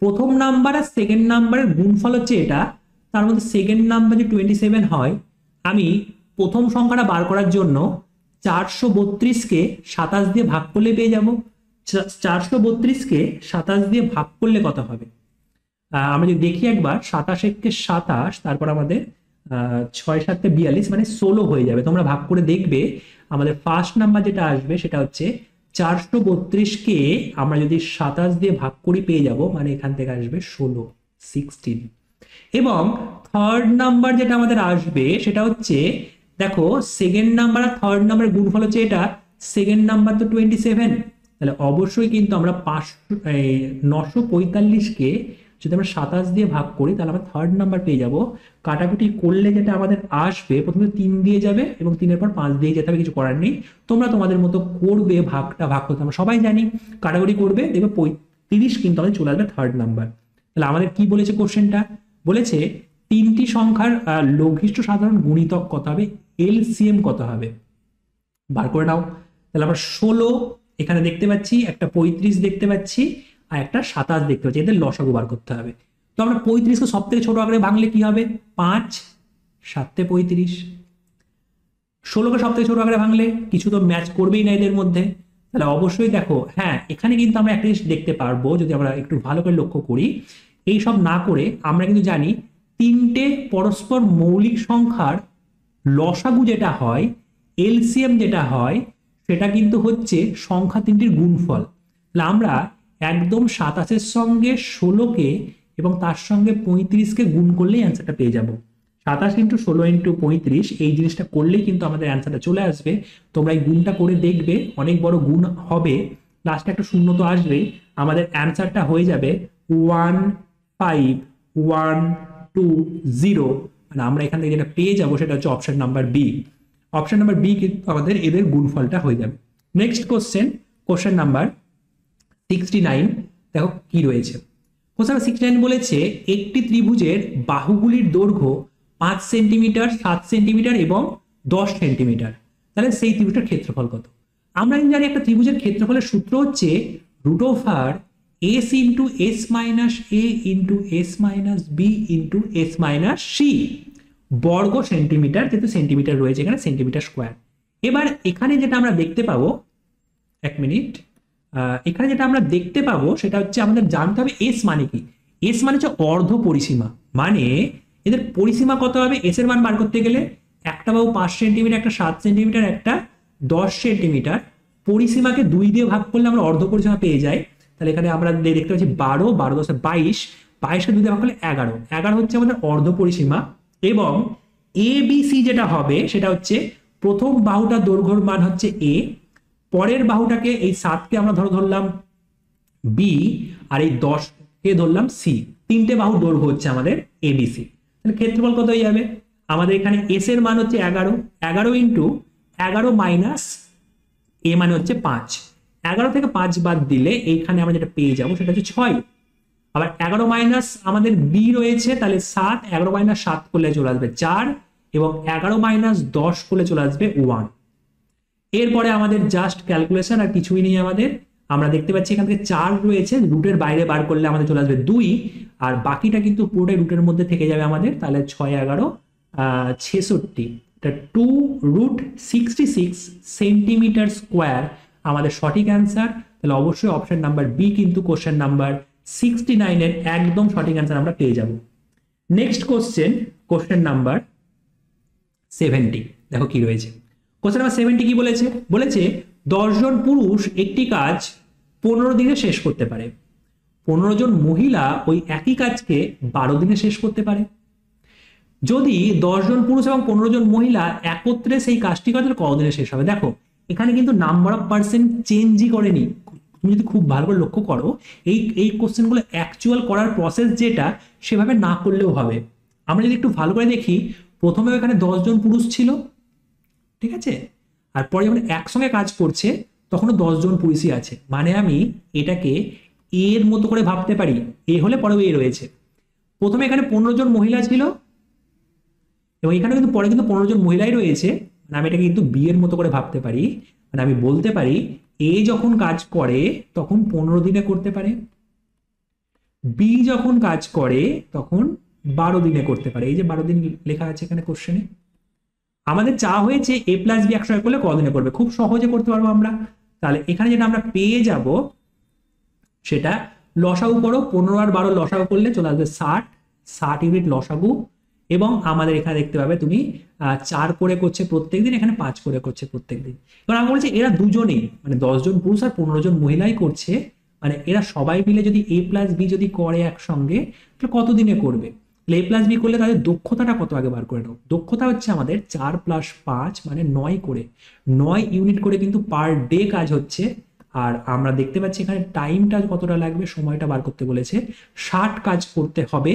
প্রথম নাম্বার আর সেকেন্ড নাম্বারের গুণফল হচ্ছে এটা, তার মধ্যে সেকেন্ড নাম্বার যদি 27 হয়, আমি প্রথম সংখ্যাটা বার করার জন্য 432কে 27 দিয়ে ভাগ করলে পেয়ে যাব। 432কে 27 দিয়ে ভাগ করলে কত হবে? আমরা যদি দেখি একবার, 27 × 27, তারপর আমাদের 6 7 42 মানে 16 হয়ে যাবে। তোমরা ভাগ করে দেখবে আমাদের ফার্স্ট নাম্বার যেটা আসবে সেটা হচ্ছে 432কে আমরা যদি 27 দিয়ে ভাগ করি পেয়ে যাব, মানে এখান থেকে আসবে 16। এবং থার্ড নাম্বার যেটা আমাদের আসবে সেটা হচ্ছে, দেখো সেকেন্ড নাম্বার আর থার্ড নাম্বারের গুণফল হচ্ছে এটা, সেকেন্ড নাম্বার তো 27। তাহলে অবশ্যই কিন্তু আমরা 945কে যদি আমরা 27 দিয়ে ভাগ করি তাহলে আমরা থার্ড নাম্বার পেয়ে যাব। কাটাকুটি করলে যেটা আমাদের আসবে, প্রথমে 3 দিয়ে যাবে এবং 3-এর পর 5 দিয়ে যেতে হবে, কিছু করার নেই। তোমরা তোমাদের মতো করবে, ভাগ করতে আমরা সবাই জানি। কাটাকুটি করবে, দেখবে 35 কিন্তু আমাদের চলে আসবে থার্ড নাম্বার। তাহলে আমাদের কি বলেছে কোশ্চেনটা? বলেছে তিনটি সংখ্যার লঘিষ্ঠ সাধারণ গুণিতক কত হবে, এলসিএম কত হবে, বার করে নাও। তাহলে আমরা 16 এখানে দেখতে পাচ্ছি, একটা 35 দেখতে পাচ্ছি আর একটা 27 দেখতে পাচ্ছি, এদের লসাগু বার করতে হবে। তো আমরা 35কে সব থেকে ছোট আকারে ভাঙলে কি হবে? 5 7 35। 16কে সব থেকে ছোট আকারে ভাঙলে কিছু তো ম্যাচ করবেই না এদের মধ্যে। তাহলে অবশ্যই দেখো, হ্যাঁ এখানে কিন্তু আমরা একটা জিনিস দেখতে পারবো যদি আমরা একটু ভালো করে লক্ষ্য করি। এই সব না করে আমরা কিন্তু জানি তিনটে পরস্পর মৌলিক সংখ্যার লসাগু যেটা হয়, এলসিএম যেটা হয়, সেটা কিন্তু হচ্ছে সংখ্যা তিনটির গুণফল। তাহলে আমরা একদম 27-এর সঙ্গে 16কে এবং তার সঙ্গে 35কে গুণ করলেই অ্যান্সারটা পেয়ে যাব। 27 ইন্টু 16 ইন্টু 35, এই জিনিসটা করলেই কিন্তু আমাদের অ্যান্সারটা চলে আসবে। তোমরা এই গুণটা করে দেখবে, অনেক বড় গুণ হবে, লাস্টে একটা শূন্য তো আসবে, আমাদের অ্যান্সারটা হয়ে যাবে 15120। মানে আমরা এখান থেকে যেটা পেয়ে যাবো সেটা হচ্ছে option number B. Option number B কিন্তু আমাদের এদের গুণফলটা হয়ে যাবে। নেক্সট কোশ্চেন নাম্বার 69, দেখো কি রয়েছে। কোশ্চেন নাম্বার 69 বলেছে একটি ত্রিভুজের বাহুগুলির দৈর্ঘ্য 5 সেন্টিমিটার, 7 সেন্টিমিটার এবং 10 সেন্টিমিটার। তাহলে সেই ত্রিভুজটার ক্ষেত্রফল কত? আমরা জানি একটা ত্রিভুজের ক্ষেত্রফলের সূত্র হচ্ছে root over S into S minus A into S minus B into S minus C বর্গ সেন্টিমিটার, যেহেতু সেন্টিমিটার রয়েছে এখানে, সেন্টিমিটার স্কোয়ার। এবার এখানে যেটা আমরা দেখতে পাবো, এক মিনিট, এখানে যেটা আমরা দেখতে পাবো সেটা হচ্ছে আমাদের জানতে হবে এস মানে কি। এস মানে হচ্ছে অর্ধ পরিসীমা, মানে এদের পরিসীমা কত হবে এস এর মান বার করতে গেলে? একটা বাহু 5 সেন্টিমিটার, একটা 7 সেন্টিমিটার, একটা 10 সেন্টিমিটার। পরিসীমাকে 2 দিয়ে ভাগ করলে আমরা অর্ধ পরিসীমা পেয়ে যাই। তাহলে এখানে আমরা দেখতে পাচ্ছি 12, 12 10 22, 22কে 2 দিয়ে ভাগ করলে 11, 11 হচ্ছে আমাদের অর্ধ পরিসীমা। এবং এ বি সি যেটা হবে সেটা হচ্ছে প্রথম বাহুটার দৈর্ঘ্যের মান হচ্ছে এ, পরের বাহুটাকে এই 7কে আমরা ধরলাম বি, আর এই 10কে ধরলাম সি। তিনটে বাহুর দৈর্ঘ্য হচ্ছে আমাদের এবিসি। তাহলে ক্ষেত্রফল কত হয়ে যাবে? আমাদের এখানে এস এর মান হচ্ছে 11, 11 ইন্টু 11 মাইনাস এ মানে হচ্ছে 5, 11 থেকে 5 বাদ দিলে এইখানে আমরা যেটা পেয়ে যাবো সেটা হচ্ছে 6। আবার 11 মাইনাস আমাদের বি রয়েছে, তাহলে 7, 11 মাইনাস 7 করলে চলে আসবে 4, এবং 11 মাইনাস 10 করলে চলে আসবে 1। এরপরে আমাদের জাস্ট ক্যালকুলেশন, আর কিছুই নেই আমাদের। আমরা দেখতে পাচ্ছি এখান থেকে 4 রয়েছে, রুটের বাইরে বার করলে আমাদের চলে আসবে 2, আর বাকিটা কিন্তু পুরোটাই রুটের মধ্যে থেকে যাবে আমাদের। তাহলে 6 11 66, এটা 2√66 সেন্টিমিটার স্কোয়ার আমাদের সঠিক অ্যান্সার। তাহলে অবশ্যই অপশন নাম্বার বি কিন্তু কোশ্চেন নাম্বার 69 এর একদম সঠিক অ্যান্সার আমরা পেয়ে যাব। নেক্সট কোশ্চেন নাম্বার 70, দেখো কি রয়েছে। কোশ্চেন নাম্বার 70 কি বলেছে? বলেছে 10 জন পুরুষ একটি কাজ 15 দিনে শেষ করতে পারে, 15 জন মহিলা ওই একই কাজকে 12 দিনে শেষ করতে পারে। যদি 10 জন পুরুষ এবং 15 জন মহিলা একত্রে সেই কাজটি করে তাহলে কতদিনে শেষ হবে? দেখো এখানে কিন্তু নাম্বার অফ পার্সেন্ট চেঞ্জই করেনি। তুমি যদি খুব ভালো করে লক্ষ্য করো, এই কোশ্চেনগুলো অ্যাকচুয়াল করার প্রসেস যেটা, সেভাবে না করলেও হবে। আমরা যদি একটু ভালো করে দেখি, প্রথমে এখানে 10 জন পুরুষ ছিল, ঠিক আছে, আর পরে যখন একসঙ্গে কাজ করছে তখনও 10 জন পুরুষই আছে, মানে আমি এটাকে এর মতো করে ভাবতে পারি। এ হলে পরেও এ রয়েছে। প্রথমে এখানে 15 জন মহিলা ছিল এবং এখানে কিন্তু পরে কিন্তু 15 জন মহিলাই রয়েছে, মানে আমি এটাকে কিন্তু বি এর মতো করে ভাবতে পারি। মানে আমি বলতে পারি এ যখন কাজ করে তখন 15 দিনে করতে পারে, বি যখন কাজ করে তখন 12 দিনে করতে পারে। এই যে 12 দিন লেখা আছে এখানে কোশ্চেনে। আমাদের চা হয়েছে এ প্লাস বি একসঙ্গে করলে কদিনে করবে, খুব সহজে করতে পারবো আমরা। তাহলে এখানে যেটা আমরা পেয়ে যাব সেটা লসাগু করো, 15 আর 12 লসাগু করলে চলে আসবে 60 ইউনিট লসাগু। এবং আমাদের এখানে দেখতে পাবে তুমি 4 করে করছে প্রত্যেকদিন, এখানে 5 করে করছে প্রত্যেকদিন। এবার আমি বলছি এরা দুজনেই, মানে 10 জন পুরুষ আর 15 জন মহিলাই করছে, মানে এরা সবাই মিলে যদি এ প্লাস বি যদি করে একসঙ্গে তাহলে কত দিনে করবে? এ প্লাস বি করলে তাদের দক্ষতাটা কত আগে বার করে নাও। দক্ষতা হচ্ছে আমাদের 4 + 5 মানে 9 করে, 9 ইউনিট করে কিন্তু পার ডে কাজ হচ্ছে। আর আমরা দেখতে পাচ্ছি এখানে টাইমটা কতটা লাগবে, সময়টা বার করতে বলেছে। 60 কাজ করতে হবে,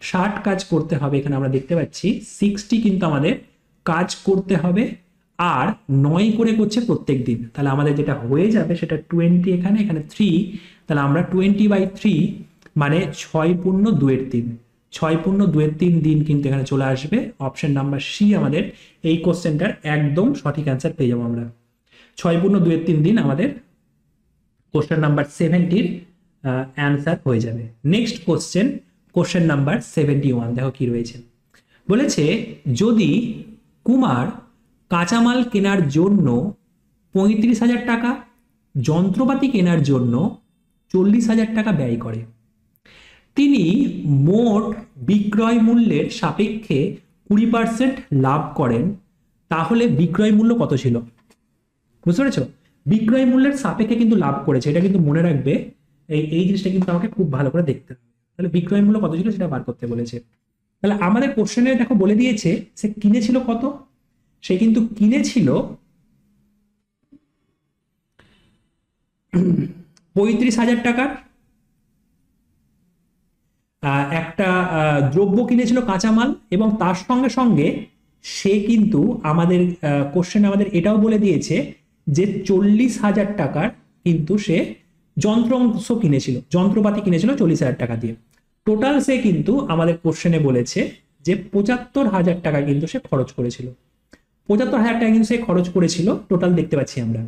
60 কাজ করতে হবে। এখানে আমরা দেখতে পাচ্ছি 60 কিন্তু আমাদের কাজ করতে হবে, আর 9 করে করছে প্রত্যেক দিন। তাহলে আমাদের যেটা হয়ে যাবে সেটা 20, এখানে 3, তাহলে আমরা 20/3 মানে 6×2=3, 6×2=3 দিন কিন্তু এখানে চলে আসবে। অপশন নাম্বার সি আমাদের এই কোশ্চেনটার একদম সঠিক অ্যান্সার পেয়ে যাবো আমরা। 6×2=3 দিন আমাদের কোশ্চেন নাম্বার 70-র অ্যান্সার হয়ে যাবে। নেক্সট কোশ্চেন নাম্বার 71, দেখো কি রয়েছে। বলেছে যদি কুমার কাঁচামাল কেনার জন্য 35,000 টাকা, যন্ত্রপাতি কেনার জন্য 40,000 টাকা ব্যয় করে, তিনি মোট বিক্রয় মূল্যের সাপেক্ষে 20% লাভ করেন, তাহলে বিক্রয় মূল্য কত ছিল? বুঝতে পেরেছো? বিক্রয় মূল্যের সাপেক্ষে কিন্তু লাভ করেছে, এটা কিন্তু মনে রাখবে। এই জিনিসটা কিন্তু আমাকে খুব ভালো করে দেখতে হবে। তাহলে বিক্রয় মূল্য কত ছিল সেটা বার করতে বলেছে। তাহলে আমাদের কোশ্চেনে দেখো বলে দিয়েছে সে কিনেছিল কত, সে কিন্তু কিনেছিল 35,000 টাকার একটা দ্রব্য কিনেছিল, কাঁচামাল, এবং তার সঙ্গে সঙ্গে সে কিন্তু আমাদের কোশ্চেনে আমাদের এটাও বলে দিয়েছে যে 40,000 টাকার কিন্তু সে যন্ত্রাংশ কিনেছিল, যন্ত্রপাতি কিনেছিল 40,000 টাকা দিয়ে। টোটাল সে কিন্তু আমাদের কোশ্চেনে বলেছে যে 75,000 টাকা কিন্তু সে খরচ করেছিল। 75,000 টাকা কিন্তু সে খরচ করেছিল, টোটাল দেখতে পাচ্ছি আমরা।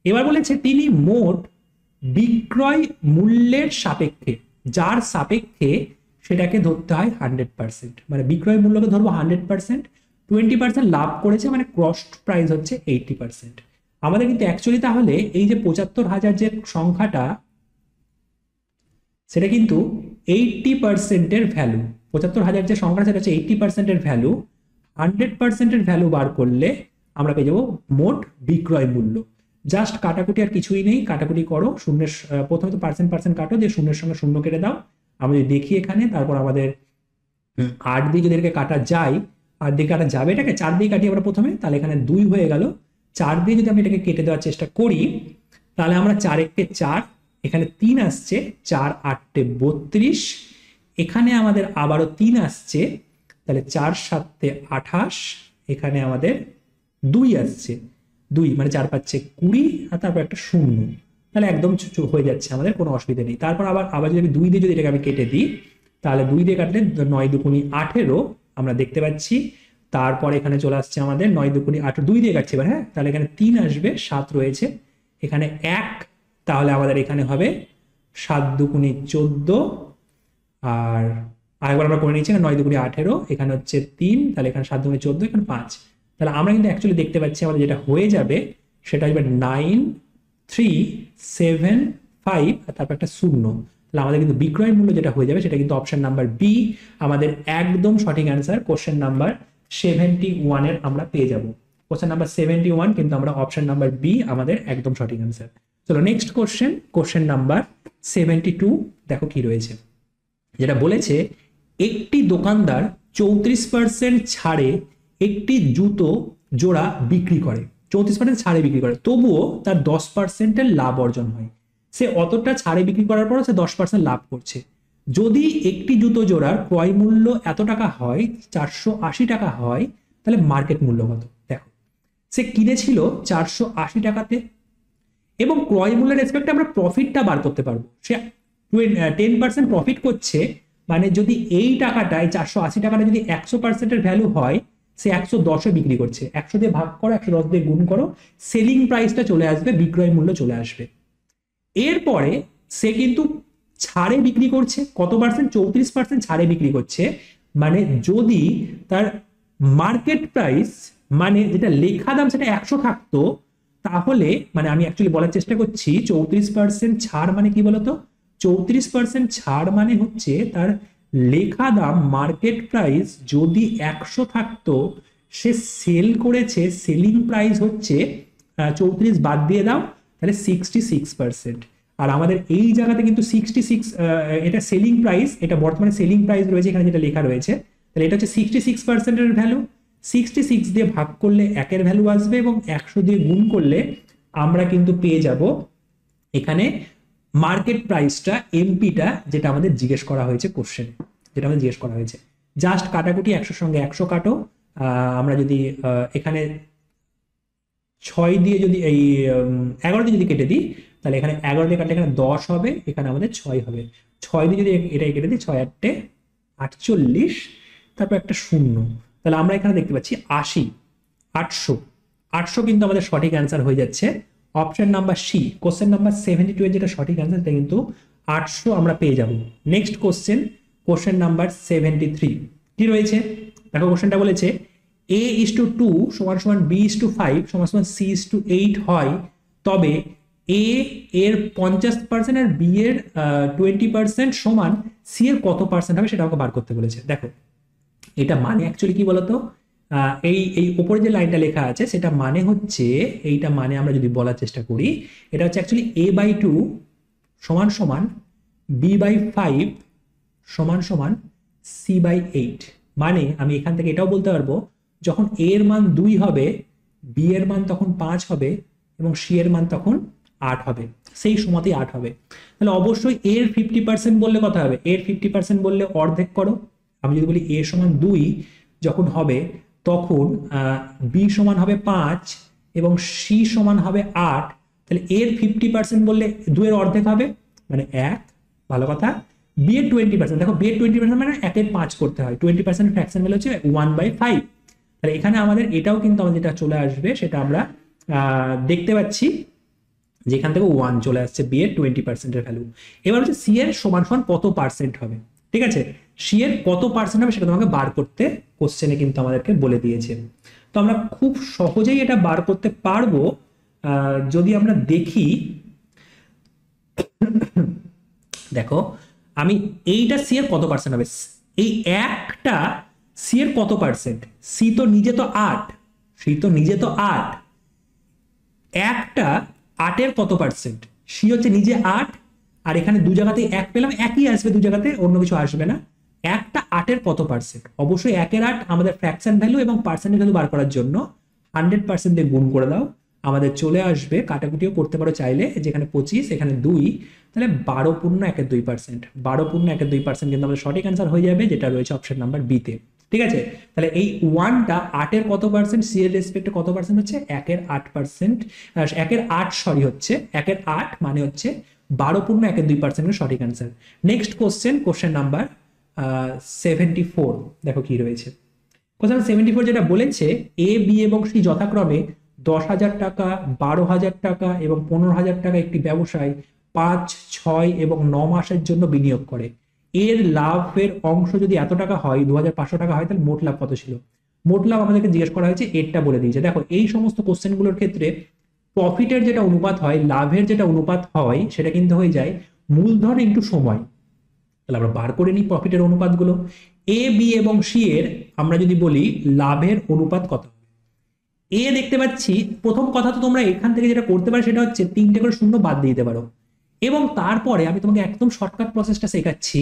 এবার বলেছে তিনি মোট বিক্রয় মূল্যের সাপেক্ষে, যার সাপেক্ষে সেটাকে ধরতে হয় 100%, মানে বিক্রয় মূল্যকে ধরবো 100%, 20% লাভ করেছে, মানে কস্ট প্রাইস হচ্ছে 80%। আমাদের কিন্তু অ্যাকচুয়ালি তাহলে এই যে 75,000 যে সংখ্যাটা, সেটা কিন্তু 80%-এর ভ্যালু। 75,000 যে সংখ্যা সেটা হচ্ছে 80%-এর ভ্যালু। 100%-এর ভ্যালু বার করলে আমরা পেয়ে যাবো মোট বিক্রয় মূল্য। জাস্ট কাটাকুটি আর কিছুই নেই, কাটাকুটি করো, শূন্যের প্রথমে তো পার্সেন্ট কাটো, দিয়ে শূন্যের সঙ্গে শূন্য কেটে দাও। আমরা যদি দেখি এখানে, তারপর আমাদের 8 দিয়ে যদি এটাকে কাটা যায়, 8 দিয়ে কাটা যাবে, এটাকে 4 দিয়ে কাটি আমরা প্রথমে, তাহলে এখানে 2 হয়ে গেল। 4 দিয়ে যদি আমি এটাকে কেটে দেওয়ার চেষ্টা করি, তাহলে আমরা 4 একে 4, এখানে 3 আসছে, 4 8 32, এখানে আমাদের আবারও 3 আসছে, তাহলে 4 7 28, এখানে আমাদের 2 আসছে, 2 মানে 4 5 20, আর তারপর একটা শূন্য, তাহলে একদম হয়ে যাচ্ছে, আমাদের কোনো অসুবিধা নেই। তারপর আবার যদি আমি 2 দিয়ে যদি এটাকে আমি কেটে দিই, তাহলে 2 দিয়ে কাটলে 9 দুগুণি 18 আমরা দেখতে পাচ্ছি। তারপর এখানে চলে আসছে আমাদের 9 দুগুণি 18, 2 দিয়ে কাটছে এবার, হ্যাঁ, তাহলে এখানে 3 আসবে, 7 রয়েছে, এখানে 1, তাহলে আমাদের এখানে হবে 7 দুগুণি 14, আর আরেকবার আমরা করে নিচ্ছি 9 দুগুণি 18, এখানে হচ্ছে 3, তাহলে এখানে 7 দুগুণি 14, এখানে 5। তাহলে আমরা কিন্তু অ্যাকচুয়ালি দেখতে পাচ্ছি আমাদের যেটা হয়ে যাবে সেটা হবে 9 3 7 5, আর তারপর একটা শূন্য। তাহলে আমাদের কিন্তু বিক্রয় মূল্য যেটা হয়ে যাবে সেটা কিন্তু অপশন নাম্বার বি আমাদের একদম সঠিক অ্যান্সার। কোশ্চেন নাম্বার 71-এর আমরা পেয়ে যাব। কোশ্চেন নাম্বার 71 কিন্তু আমরা অপশন নাম্বার বি আমাদের একদম সঠিক অ্যান্সার। চলো নেক্সট কোশ্চেন নাম্বার 72, দেখো কি রয়েছে। যেটা বলেছে একটি দোকানদার 34% ছাড়ে একটি জুতো জোড়া বিক্রি করে, 34% ছাড়ে বিক্রি করে, তবুও তার 10%-এর লাভ অর্জন হয়। সে অতটা ছাড়ে বিক্রি করার পরও সে 10% লাভ করছে। যদি একটি জুতো জোড়ার ক্রয় মূল্য এত টাকা হয়, 480 টাকা হয়, তাহলে মার্কেট মূল্য কত? দেখো, সে কিনেছিল 480 টাকাতে, এবং ক্রয় মূল্যের রেসপেক্টে আমরা প্রফিটটা বার করতে পারবো। সে 10% প্রফিট করছে, মানে যদি এই টাকাটা, এই 480 টাকাটা যদি 100%-এর ভ্যালু হয়, সে 110-এ বিক্রি করছে। 100 দিয়ে ভাগ করো, 110 দিয়ে গুণ করো, সেলিং প্রাইসটা চলে আসবে, বিক্রয় মূল্য চলে আসবে। এরপরে সে কিন্তু ছাড়ে বিক্রি করছে, কত পার্সেন্ট? 34% ছাড়ে বিক্রি করছে। মানে যদি তার মার্কেট প্রাইস, মানে যেটা লেখা দাম সেটা 100 থাকতো, তাহলে মানে আমি অ্যাকচুয়ালি বলার চেষ্টা করছি 34% ছাড় মানে কি বলতো? 34% ছাড় মানে হচ্ছে তার লেখা দাম, মার্কেট প্রাইস যদি 100 থাকতো, সে সেল করেছে, সেলিং প্রাইস হচ্ছে 34 বাদ দিয়ে দাও, তাহলে 66%। আর আমাদের এই জায়গাতে কিন্তু 66, এটা সেলিং প্রাইস, এটা বর্তমানে সেলিং প্রাইস রয়েছে এখানে যেটা লেখা রয়েছে, তাহলে এটা হচ্ছে 66%-এর ভ্যালু। 66 দিয়ে ভাগ করলে 1-এর ভ্যালু আসবে, এবং 100 দিয়ে গুণ করলে আমরা কিন্তু পেয়ে যাব এখানে মার্কেট প্রাইসটা, এমপিটা, যেটা আমাদের জিজ্ঞেস করা হয়েছে কোশ্চেনে, যেটা আমাদের জিজ্ঞেস করা হয়েছে। জাস্ট কাটাকুটি, 100-এর সঙ্গে 100 কাটো। আমরা যদি এখানে 6 দিয়ে যদি এই 11 দিয়ে যদি কেটে দিই, তাহলে এখানে 11 দিয়ে কাটলে এখানে 10 হবে, এখানে আমাদের 6 হবে। 6 দিয়ে যদি এটাই কেটে দিই, 6 8 48, তারপর একটা শূন্য, তাহলে আমরা এখানে দেখতে পাচ্ছি 80, 800 কিন্তু আমাদের সঠিক অ্যান্সার হয়ে যাচ্ছে। Option number C, question number 72 এর যেটা সঠিক অ্যান্সার সেটা কিন্তু 800 আমরা পেয়ে যাব। নেক্সট কোশ্চেন নাম্বার 73 কি রয়েছে দেখো। কোশ্চেনটা বলেছে A:2 = B:5 = C:8 হয়, তবে A এর 50% আর B এর 20% সমান C এর কত পার্সেন্ট হবে সেটা আমাকে বার করতে বলেছে। দেখো, এটা মানে অ্যাকচুয়ালি কি বলতো, এই এই উপরে যে লাইনটা লেখা আছে সেটা মানে হচ্ছে, এইটা মানে আমরা যদি বলার চেষ্টা করি, এটা হচ্ছে অ্যাকচুয়ালি a/2 সমান সমান b/5 সমান সমান c/8। মানে আমি এখান থেকে এটাও বলতে পারবো, যখন a এর মান 2 হবে, b এর মান তখন 5 হবে এবং c এর মান তখন 8 হবে, সেই সময়তেই 8 হবে। তাহলে অবশ্যই এর 50% বললে কথা হবে, এর 50% বললে অর্ধেক করো। আমি যদি বলি a সমান 2 যখন হবে, তখন b সমান হবে 5 এবং c সমান হবে 8। তাহলে এর 50% বললে 2 এর অর্ধেক হবে, মানে 1। ভালো কথা। বি এর 20%, দেখো বি এর 20% মানে 1 এর 5 করতে হয়, 20% ফ্র্যাকশন ভ্যালু হচ্ছে 1/5। তাহলে এখানে আমাদের এটাও কিন্তু আমাদের যেটা চলে আসবে সেটা আমরা দেখতে পাচ্ছি, যেখান থেকে 1 চলে আসছে বি এর 20% এর ভ্যালু। এবার হচ্ছে সি এর সমান সমান কত পার্সেন্ট হবে, ঠিক আছে, সি এর কত পার্সেন্ট হবে সেটা তোমাকে বার করতে কোশ্চেনে কিন্তু আমাদেরকে বলে দিয়েছে। তো আমরা খুব সহজেই এটা বার করতে পারবো যদি আমরা দেখি। দেখো আমি এইটা সি এর কত পার্সেন্ট হবে, এই একটা সি এর কত পার্সেন্ট, সি তো নিজে তো 8, সি তো নিজে তো 8, একটা 8 এর কত পার্সেন্ট, সি হচ্ছে নিজে 8, আর এখানে দু জায়গাতে 1 পেলাম, একই আসবে দু জায়গাতে, অন্য কিছু আসবে না। একটা 8 এর কত পার্সেন্ট, অবশ্যই 1 এর 8 আমাদের ফ্র্যাকশন ভ্যালু এবং পার্সেন্টেজ ভ্যালু বার করার জন্য 100% দিয়ে গুণ করে দাও, আমাদের চলে আসবে, কাটাকুটিও করতে পারো চাইলে, যেখানে 25 এখানে 2, তাহলে 12.12%, 12.12% কিন্তু আমাদের সঠিক অ্যান্সার হয়ে যাবে, যেটা রয়েছে অপশন নাম্বার বিতে। ঠিক আছে, তাহলে এই 1টা 8 এর কত পার্সেন্ট, সি এর রেসপেক্টে কত পার্সেন্ট হচ্ছে, 1 এর 8%, 1 এর 8 সরি হচ্ছে 1 এর 8 মানে হচ্ছে 12.12% সঠিক answer. Next question, question number 74, দেখো কি রয়েছে। কোশ্চেন 74 যেটা বলেছে, এ বি এবং সি যথাক্রমে 10,000 টাকা, 12,000 টাকা এবং 15,000 টাকা একটি ব্যবসায় 5, 6 এবং 9 মাসের জন্য বিনিয়োগ করে। এর লাভের অংশ যদি এত টাকা হয়, 2,500 টাকা হয়, তাহলে মোট লাভ কত ছিল। মোট লাভ আমাদেরকে জিজ্ঞেস করা হয়েছে, এরটা বলে দিয়েছে। দেখো এই সমস্ত কোশ্চেনগুলোর ক্ষেত্রে প্রফিটের যেটা অনুপাত হয়, লাভের যেটা অনুপাত হয়, সেটা কিন্তু হয়ে যায় মূলধন ইন্টু সময়। তাহলে আমরা বার করে নিই প্রফিটের অনুপাতগুলো। এ বি এবং সি এর আমরা যদি বলি লাভের অনুপাত কত হবে, এ দেখতে পাচ্ছি, প্রথম কথা তো তোমরা এখান থেকে যেটা করতে পারো সেটা হচ্ছে 3টে করে শূন্য বাদ দিয়ে দিতে পারো, এবং তারপরে আমি তোমাকে একদম শর্টকাট প্রসেসটা শেখাচ্ছি।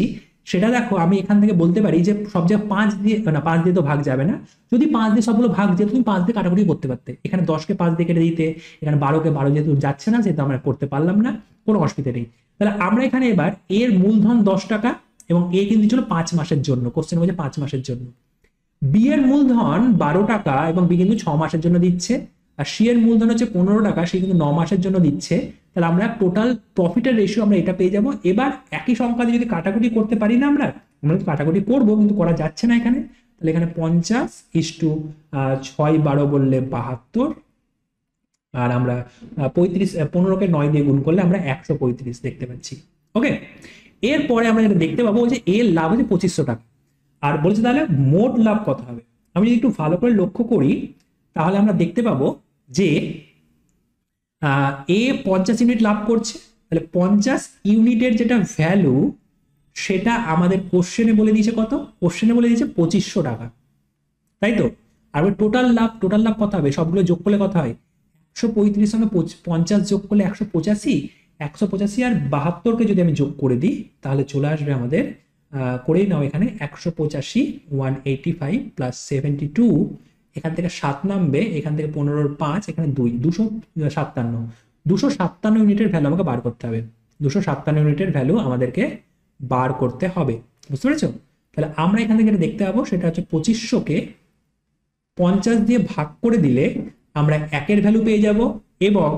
সেটা দেখো, আমি এখান থেকে বলতে পারি যে সব জায়গায় 5 দিয়ে, না 5 দিয়ে তো ভাগ যাবে না, যদি 5 দিয়ে সবগুলো ভাগ যেত, তুমি 5 দিয়ে কাটাকুটি করতে পারতে, এখানে 10কে 5 দিয়ে কেটে দিতে, এখানে 12কে 12 যেহেতু যাচ্ছে না সেহেতু আমরা করতে পারলাম না, কোনো অসুবিধা নেই। তাহলে আমরা এখানে এবার এর মূলধন 10 টাকা এবং এ কিন্তু ছিল 5 মাসের জন্য, কোশ্চেন বলছে 5 মাসের জন্য। বি এর মূলধন 12 টাকা এবং বি কিন্তু 6 মাসের জন্য দিচ্ছে, আর সি এর মূলধন হচ্ছে 15 টাকা, সে কিন্তু 9 মাসের জন্য দিচ্ছে। তাহলে আমরা টোটাল প্রফিটের রেশিও আমরা এটা পেয়ে যাব। এবার একই সংখ্যা দিয়ে যদি কাটাকুটি করতে পারি না, আমরা কাটাকুটি করবো কিন্তু করা যাচ্ছে না এখানে, তাহলে এখানে 50:6 12 বললে 72, আর আমরা 35 15কে 9 দিয়ে গুণ করলে আমরা 135 দেখতে পাচ্ছি। ওকে, এরপরে আমরা যেটা দেখতে পাবো যে এর লাভ হচ্ছে 2500 টাকা, আর বলছে তাহলে মোট লাভ কত হবে। আমি যদি একটু ভালো করে লক্ষ্য করি তাহলে আমরা দেখতে পাবো যে এ 50 ইউনিট লাভ করছে, তাহলে 50 ইউনিটের যেটা ভ্যালু সেটা আমাদের কোশ্চেনে বলে দিয়েছে কত, কোশ্চেনে বলে দিয়েছে 2500 টাকা, তাই তো। আর টোটাল লাভ, টোটাল লাভ কত হবে, সবগুলো যোগ করলে কত হয়, 135 সঙ্গে 50 যোগ করলে 185, 185 আর 72কে যদি আমি যোগ করে দিই তাহলে চলে আসবে আমাদের, করেই নাও এখানে 185, 185 প্লাস 72, এখান থেকে 7 নামবে, এখান থেকে 15-র 5, এখানে 2, 257, 257 ইউনিটের ভ্যালু আমাকে বার করতে হবে, 257 ইউনিটের ভ্যালু আমাদেরকে বার করতে হবে, বুঝতে পেরেছো। তাহলে আমরা এখান থেকে যেটা দেখতে পাবো সেটা হচ্ছে 2500কে 50 দিয়ে ভাগ করে দিলে আমরা 1 এর ভ্যালু পেয়ে যাব, এবং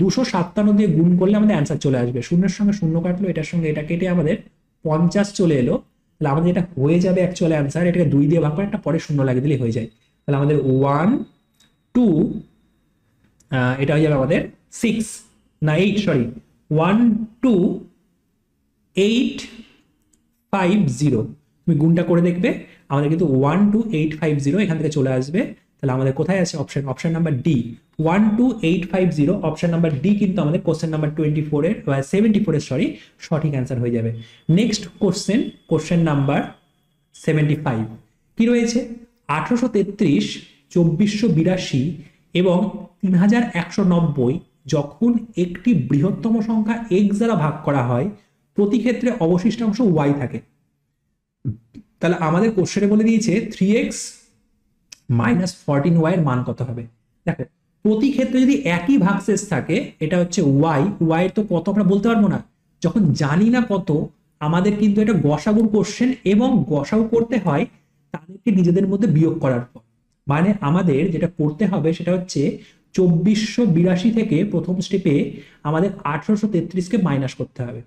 257 দিয়ে গুণ করলে আমাদের অ্যান্সার চলে আসবে, শূন্যের সঙ্গে শূন্য কাটলো, এটার সঙ্গে এটা কেটে আমাদের 50 চলে এলো। তাহলে আমাদের এটা হয়ে যাবে অ্যাকচুয়াল অ্যান্সার, এটাকে 2 দিয়ে ভাগ করে একটা পরে শূন্য লাগিয়ে দিলে হয়ে যায়। তাহলে আমাদের 1 2 এটা হয়ে যাবে আমাদের 6 না 8, সরি 1 2 8 5 0, তুমি গুণটা করে দেখবে আমাদের কিন্তু 12850 এখান থেকে চলে আসবে। তাহলে আমাদের কোথায় আছে option, option number D 12850, option number D কিন্তু আমাদের কোশ্চেন নাম্বার 74 এর সরি সঠিক অ্যান্সার হয়ে যাবে। নেক্সট কোশ্চেন, কোশ্চেন নাম্বার 75, কি রয়েছে 1833, 2482 এবং 3190 যখন একটি বৃহত্তম সংখ্যা x দ্বারা ভাগ করা হয় প্রতি ক্ষেত্রে অবশিষ্টাংশ y থাকে। তাহলে আমাদের কোশ্চেনে বলে দিয়েছে 3x মাইনাস 14y এর মান কত হবে। দেখো প্রতি ক্ষেত্রে যদি একই ভাগশেষ থাকে, এটা হচ্ছে y এর তো কত আমরা বলতে পারবো না, যখন জানি না কত আমাদের কিন্তু এটা গসাগুর কোশ্চেন, এবং গসাগু করতে হয় তাদেরকে নিজেদের মধ্যে বিয়োগ করার পর। মানে আমাদের যেটা করতে হবে সেটা হচ্ছে 2482 থেকে প্রথম স্টেপে আমাদের 1833কে মাইনাস করতে হবে।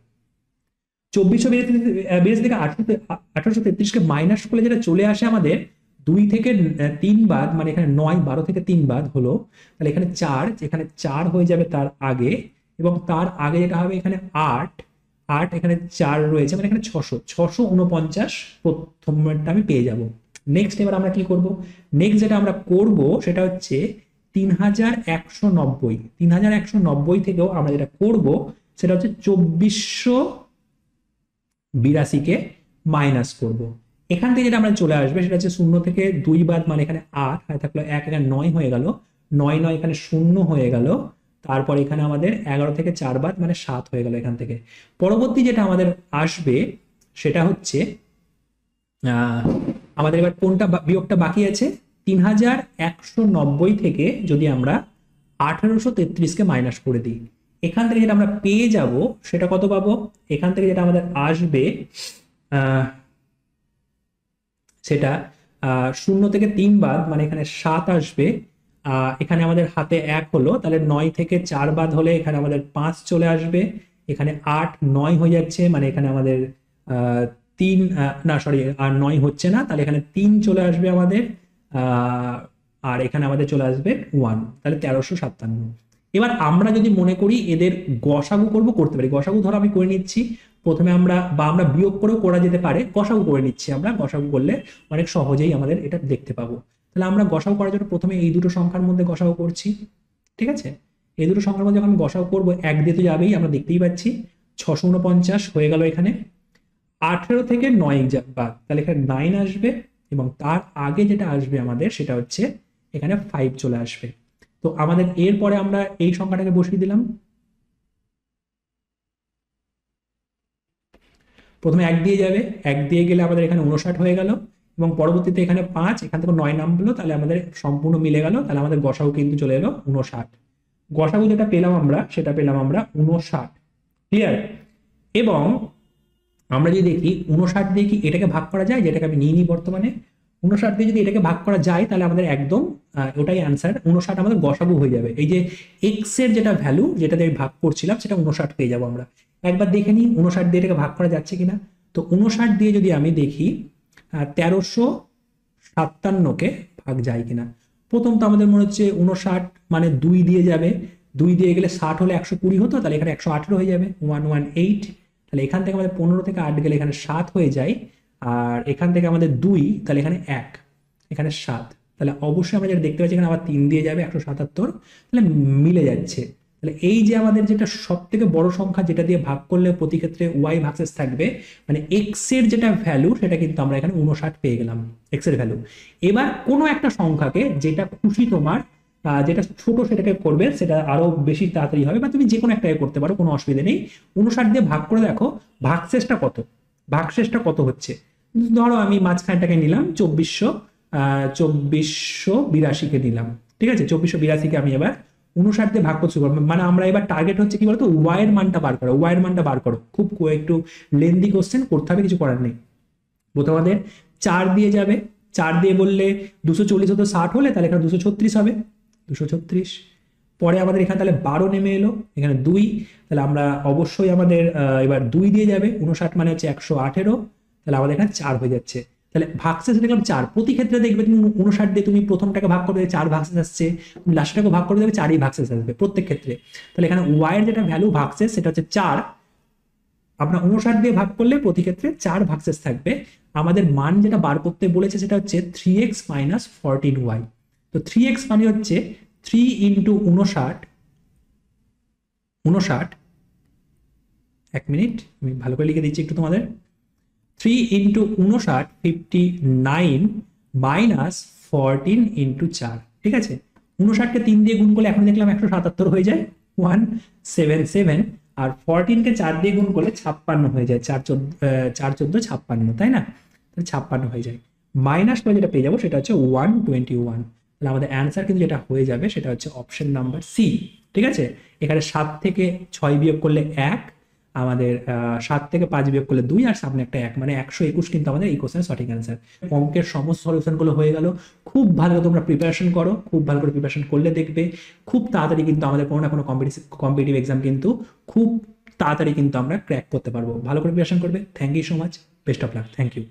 2482 থেকে 1833কে মাইনাস করলে যেটা চলে আসে আমাদের 2 থেকে 3 বাদ, মানে এখানে 9, 12 থেকে 3 বাদ হলো, তাহলে এখানে 4, এখানে 4 হয়ে যাবে তার আগে, এবং তার আগে যেটা হবে এখানে 8, এখানে 4 রয়েছে, মানে এখানে 649 প্রথমটা আমি পেয়ে যাব। নেক্সট এবার আমরা কি করব, নেক্সট যেটা আমরা করব সেটা হচ্ছে 3190 থেকেও আমরা যেটা করব সেটা হচ্ছে 2482কে মাইনাস করব। এখান থেকে যেটা আমরা চলে আসবে সেটা হচ্ছে 0 থেকে 2 বাদ, মানে এখানে 8 হয় থাকলো 1, এখানে 9 হয়ে গেল, 9 এখানে 0 হয়ে গেল, তারপর এখানে আমাদের 11 থেকে 4 বাদ, মানে 7 হয়ে গেল এখান থেকে। পরবর্তী যেটা আমাদের আসবে সেটা হচ্ছে আমাদের এবার কোনটা বিয়োগটা বাকি আছে, 3190 থেকে যদি আমরা 1833কে মাইনাস করে দিই, এখান থেকে যেটা আমরা পেয়ে যাব সেটা কত পাবো, এখান থেকে যেটা আমাদের আসবে সেটা 0 থেকে 3 বাদ, মানে এখানে 7 আসবে, এখানে আমাদের হাতে 1 হলো, তাহলে 9 থেকে 4 বাদ হলে এখানে আমাদের 5 চলে আসবে, এখানে 8, 9 হয়ে যাচ্ছে, মানে এখানে আমাদের 3, না সরি আর 9 হচ্ছে না, তাহলে এখানে 3 চলে আসবে আমাদের, আর এখানে আমাদের চলে আসবে 1, তাহলে 1357। এবার আমরা যদি মনে করি এদের গসাগু করতে পারি, গসাগু ধরো আমি করে নিচ্ছি, প্রথমে আমরা বিয়োগ করেও করা যেতে পারে, গসাগু করে নিচ্ছি আমরা, গসাগু করলে অনেক সহজেই আমাদের এটা দেখতে পাবো। তাহলে আমরা গসাগু করার জন্য প্রথমে এই দুটো সংখ্যার মধ্যে গসাগু করছি, ঠিক আছে, এই দুটো সংখ্যার মধ্যে যখন গসাগু করবো 1 দিয়ে তো যাবেই, আমরা দেখতেই পাচ্ছি 649 হয়ে গেল এখানে, 18 থেকে 9 বাদ, তাহলে এখানে 9 আসবে, এবং তার আগে যেটা আসবে আমাদের সেটা হচ্ছে এখানে 5 চলে আসবে। তো আমাদের এরপরে আমরা এই সংখ্যাটাকে বসিয়ে দিলাম, প্রথমে 1 দিয়ে যাবে, 1 দিয়ে গেলে আমাদের এখানে 59 হয়ে গেল, এবং পরবর্তীতে এখানে 5, এখান থেকে 9 নামলো, তাহলে আমাদের সম্পূর্ণ মিলে গেল, তাহলে আমাদের গসাগু কিন্তু চলে এলো 59। গসাগু যেটা পেলাম আমরা সেটা পেলাম আমরা 59, ক্লিয়ার। এবং আমরা যদি দেখি 59 দিয়ে কি এটাকে ভাগ করা যায়, যেটাকে আমি নিয়ে নিই বর্তমানে, 59 দিয়ে যদি এটাকে ভাগ করা যায় তাহলে আমাদের একদম ওটাই অ্যান্সার, 59 আমাদের গসাগু হয়ে যাবে। এই যে এক্স এর যেটা ভ্যালু যেটা দিয়ে ভাগ করছিলাম সেটা 59 পেয়ে যাবো আমরা। একবার দেখে নিই 59 দিয়ে এটাকে ভাগ করা যাচ্ছে কিনা। তো 59 দিয়ে যদি আমি দেখি 1357কে ভাগ যায় কিনা। প্রথম তো আমাদের মনে হচ্ছে 59 মানে 2 দিয়ে যাবে, 2 দিয়ে গেলে 60 হলে 120 হতো, তাহলে এখানে 118 হয়ে যাবে, 118। তাহলে এখান থেকে আমাদের 15 থেকে 8 গেলে এখানে 7 হয়ে যায়, আর এখান থেকে আমাদের 2, তাহলে এখানে 1, এখানে 7, তাহলে অবশ্যই আমরা যেটা দেখতে পাচ্ছি এখানে আবার 3 দিয়ে যাবে 177, তাহলে মিলে যাচ্ছে। তাহলে এই যে আমাদের যেটা সব থেকে বড় সংখ্যা যেটা দিয়ে ভাগ করলে প্রতি ক্ষেত্রে ওয়াই ভাগশেষ থাকবে, মানে এক্স এর যেটা ভ্যালু সেটা কিন্তু আমরা এখানে 59 পেয়ে গেলাম, এক্স এর ভ্যালু। এবার কোনো একটা সংখ্যাকে যেটা খুশি তোমার, যেটা ছোট সেটাকে করবে, সেটা আরো বেশি তাড়াতাড়ি হবে, বা তুমি যে কোনো একটাকে করতে পারো, কোনো অসুবিধা নেই। 59 দিয়ে ভাগ করে দেখো ভাগশেষটা কত হচ্ছে। ধরো আমি মাঝখানটাকে নিলাম 2482কে নিলাম, ঠিক আছে, 2482কে আমি এবার 59 দিয়ে ভাগ করতে পারবো। মানে আমরা এবার টার্গেট হচ্ছে কি বলতো, ওয়াই এর মানটা বার করো, খুব একটু লেন্দি কোশ্চেন, করতে হবে, কিছু করার নেই। প্রথম আমাদের 4 দিয়ে যাবে, 4 দিয়ে বললে 240 হতো, 60 হলে তাহলে এখানে 236 হবে, 236। পরে আমাদের এখানে তাহলে 12 নেমে এলো, এখানে 2, তাহলে আমরা অবশ্যই আমাদের এবার 2 দিয়ে যাবে, 59 মানে হচ্ছে 118, তাহলে আমাদের এখানে 4 হয়ে যাচ্ছে। তাহলে ভাগশেষ দেখলাম 4, প্রতি ক্ষেত্রে দেখবে তুমি 59 দিয়ে তুমি প্রথমটাকে ভাগ করে দেবে 4 ভাগশেষ আসছে, তুমি লাস্টটাকে ভাগ করে দেবে 4ই ভাগশেষ আসবে প্রত্যেক ক্ষেত্রে। তাহলে এখানে ওয়াই এর যেটা ভ্যালু ভাগশেষ সেটা হচ্ছে 4, আপনার 59 দিয়ে ভাগ করলে প্রতি ক্ষেত্রে 4 ভাগশেষ থাকবে। আমাদের মান যেটা বার করতে বলেছে সেটা হচ্ছে 3x মাইনাস 14y। তো 3x মানে হচ্ছে 3 ইন্টু 59, এক মিনিট আমি ভালো করে লিখে দিচ্ছি একটু তোমাদের, 3 ইন্টু 59, 59 মাইনাস 14 ইন্টু 4, ঠিক আছে? 59কে 3 দিয়ে গুণ করলে এখন দেখলাম 177 হয়ে যায়, 177, আর 14কে 4 দিয়ে গুণ করলে 56 হয়ে যায়, 4 56, তাই না? তাহলে 56 হয়ে যায়। মাইনাস করে যেটা পেয়ে যাবো সেটা হচ্ছে 121। তাহলে আমাদের অ্যান্সার কিন্তু যেটা হয়ে যাবে সেটা হচ্ছে অপশন নাম্বার সি, ঠিক আছে? এখানে 7 থেকে 6 বিয়োগ করলে 1, আমাদের 7 থেকে 5 বিয়োগ করলে 2, আর সামনে একটা 1, মানে 121 কিন্তু আমাদের এই কোশ্চেনের সঠিক অ্যান্সার। অঙ্কের সমস্ত সলিউশনগুলো হয়ে গেল। খুব ভালো করে তোমরা প্রিপারেশন করো, খুব ভালো করে প্রিপারেশন করলে দেখবে খুব তাড়াতাড়ি কিন্তু আমাদের কোনো না কোনো কম্পিটিটিভ এক্সাম কিন্তু খুব তাড়াতাড়ি কিন্তু আমরা ক্র্যাক করতে পারবো। ভালো করে প্রিপারেশন করবে। Thank you so much, best of luck, thank you.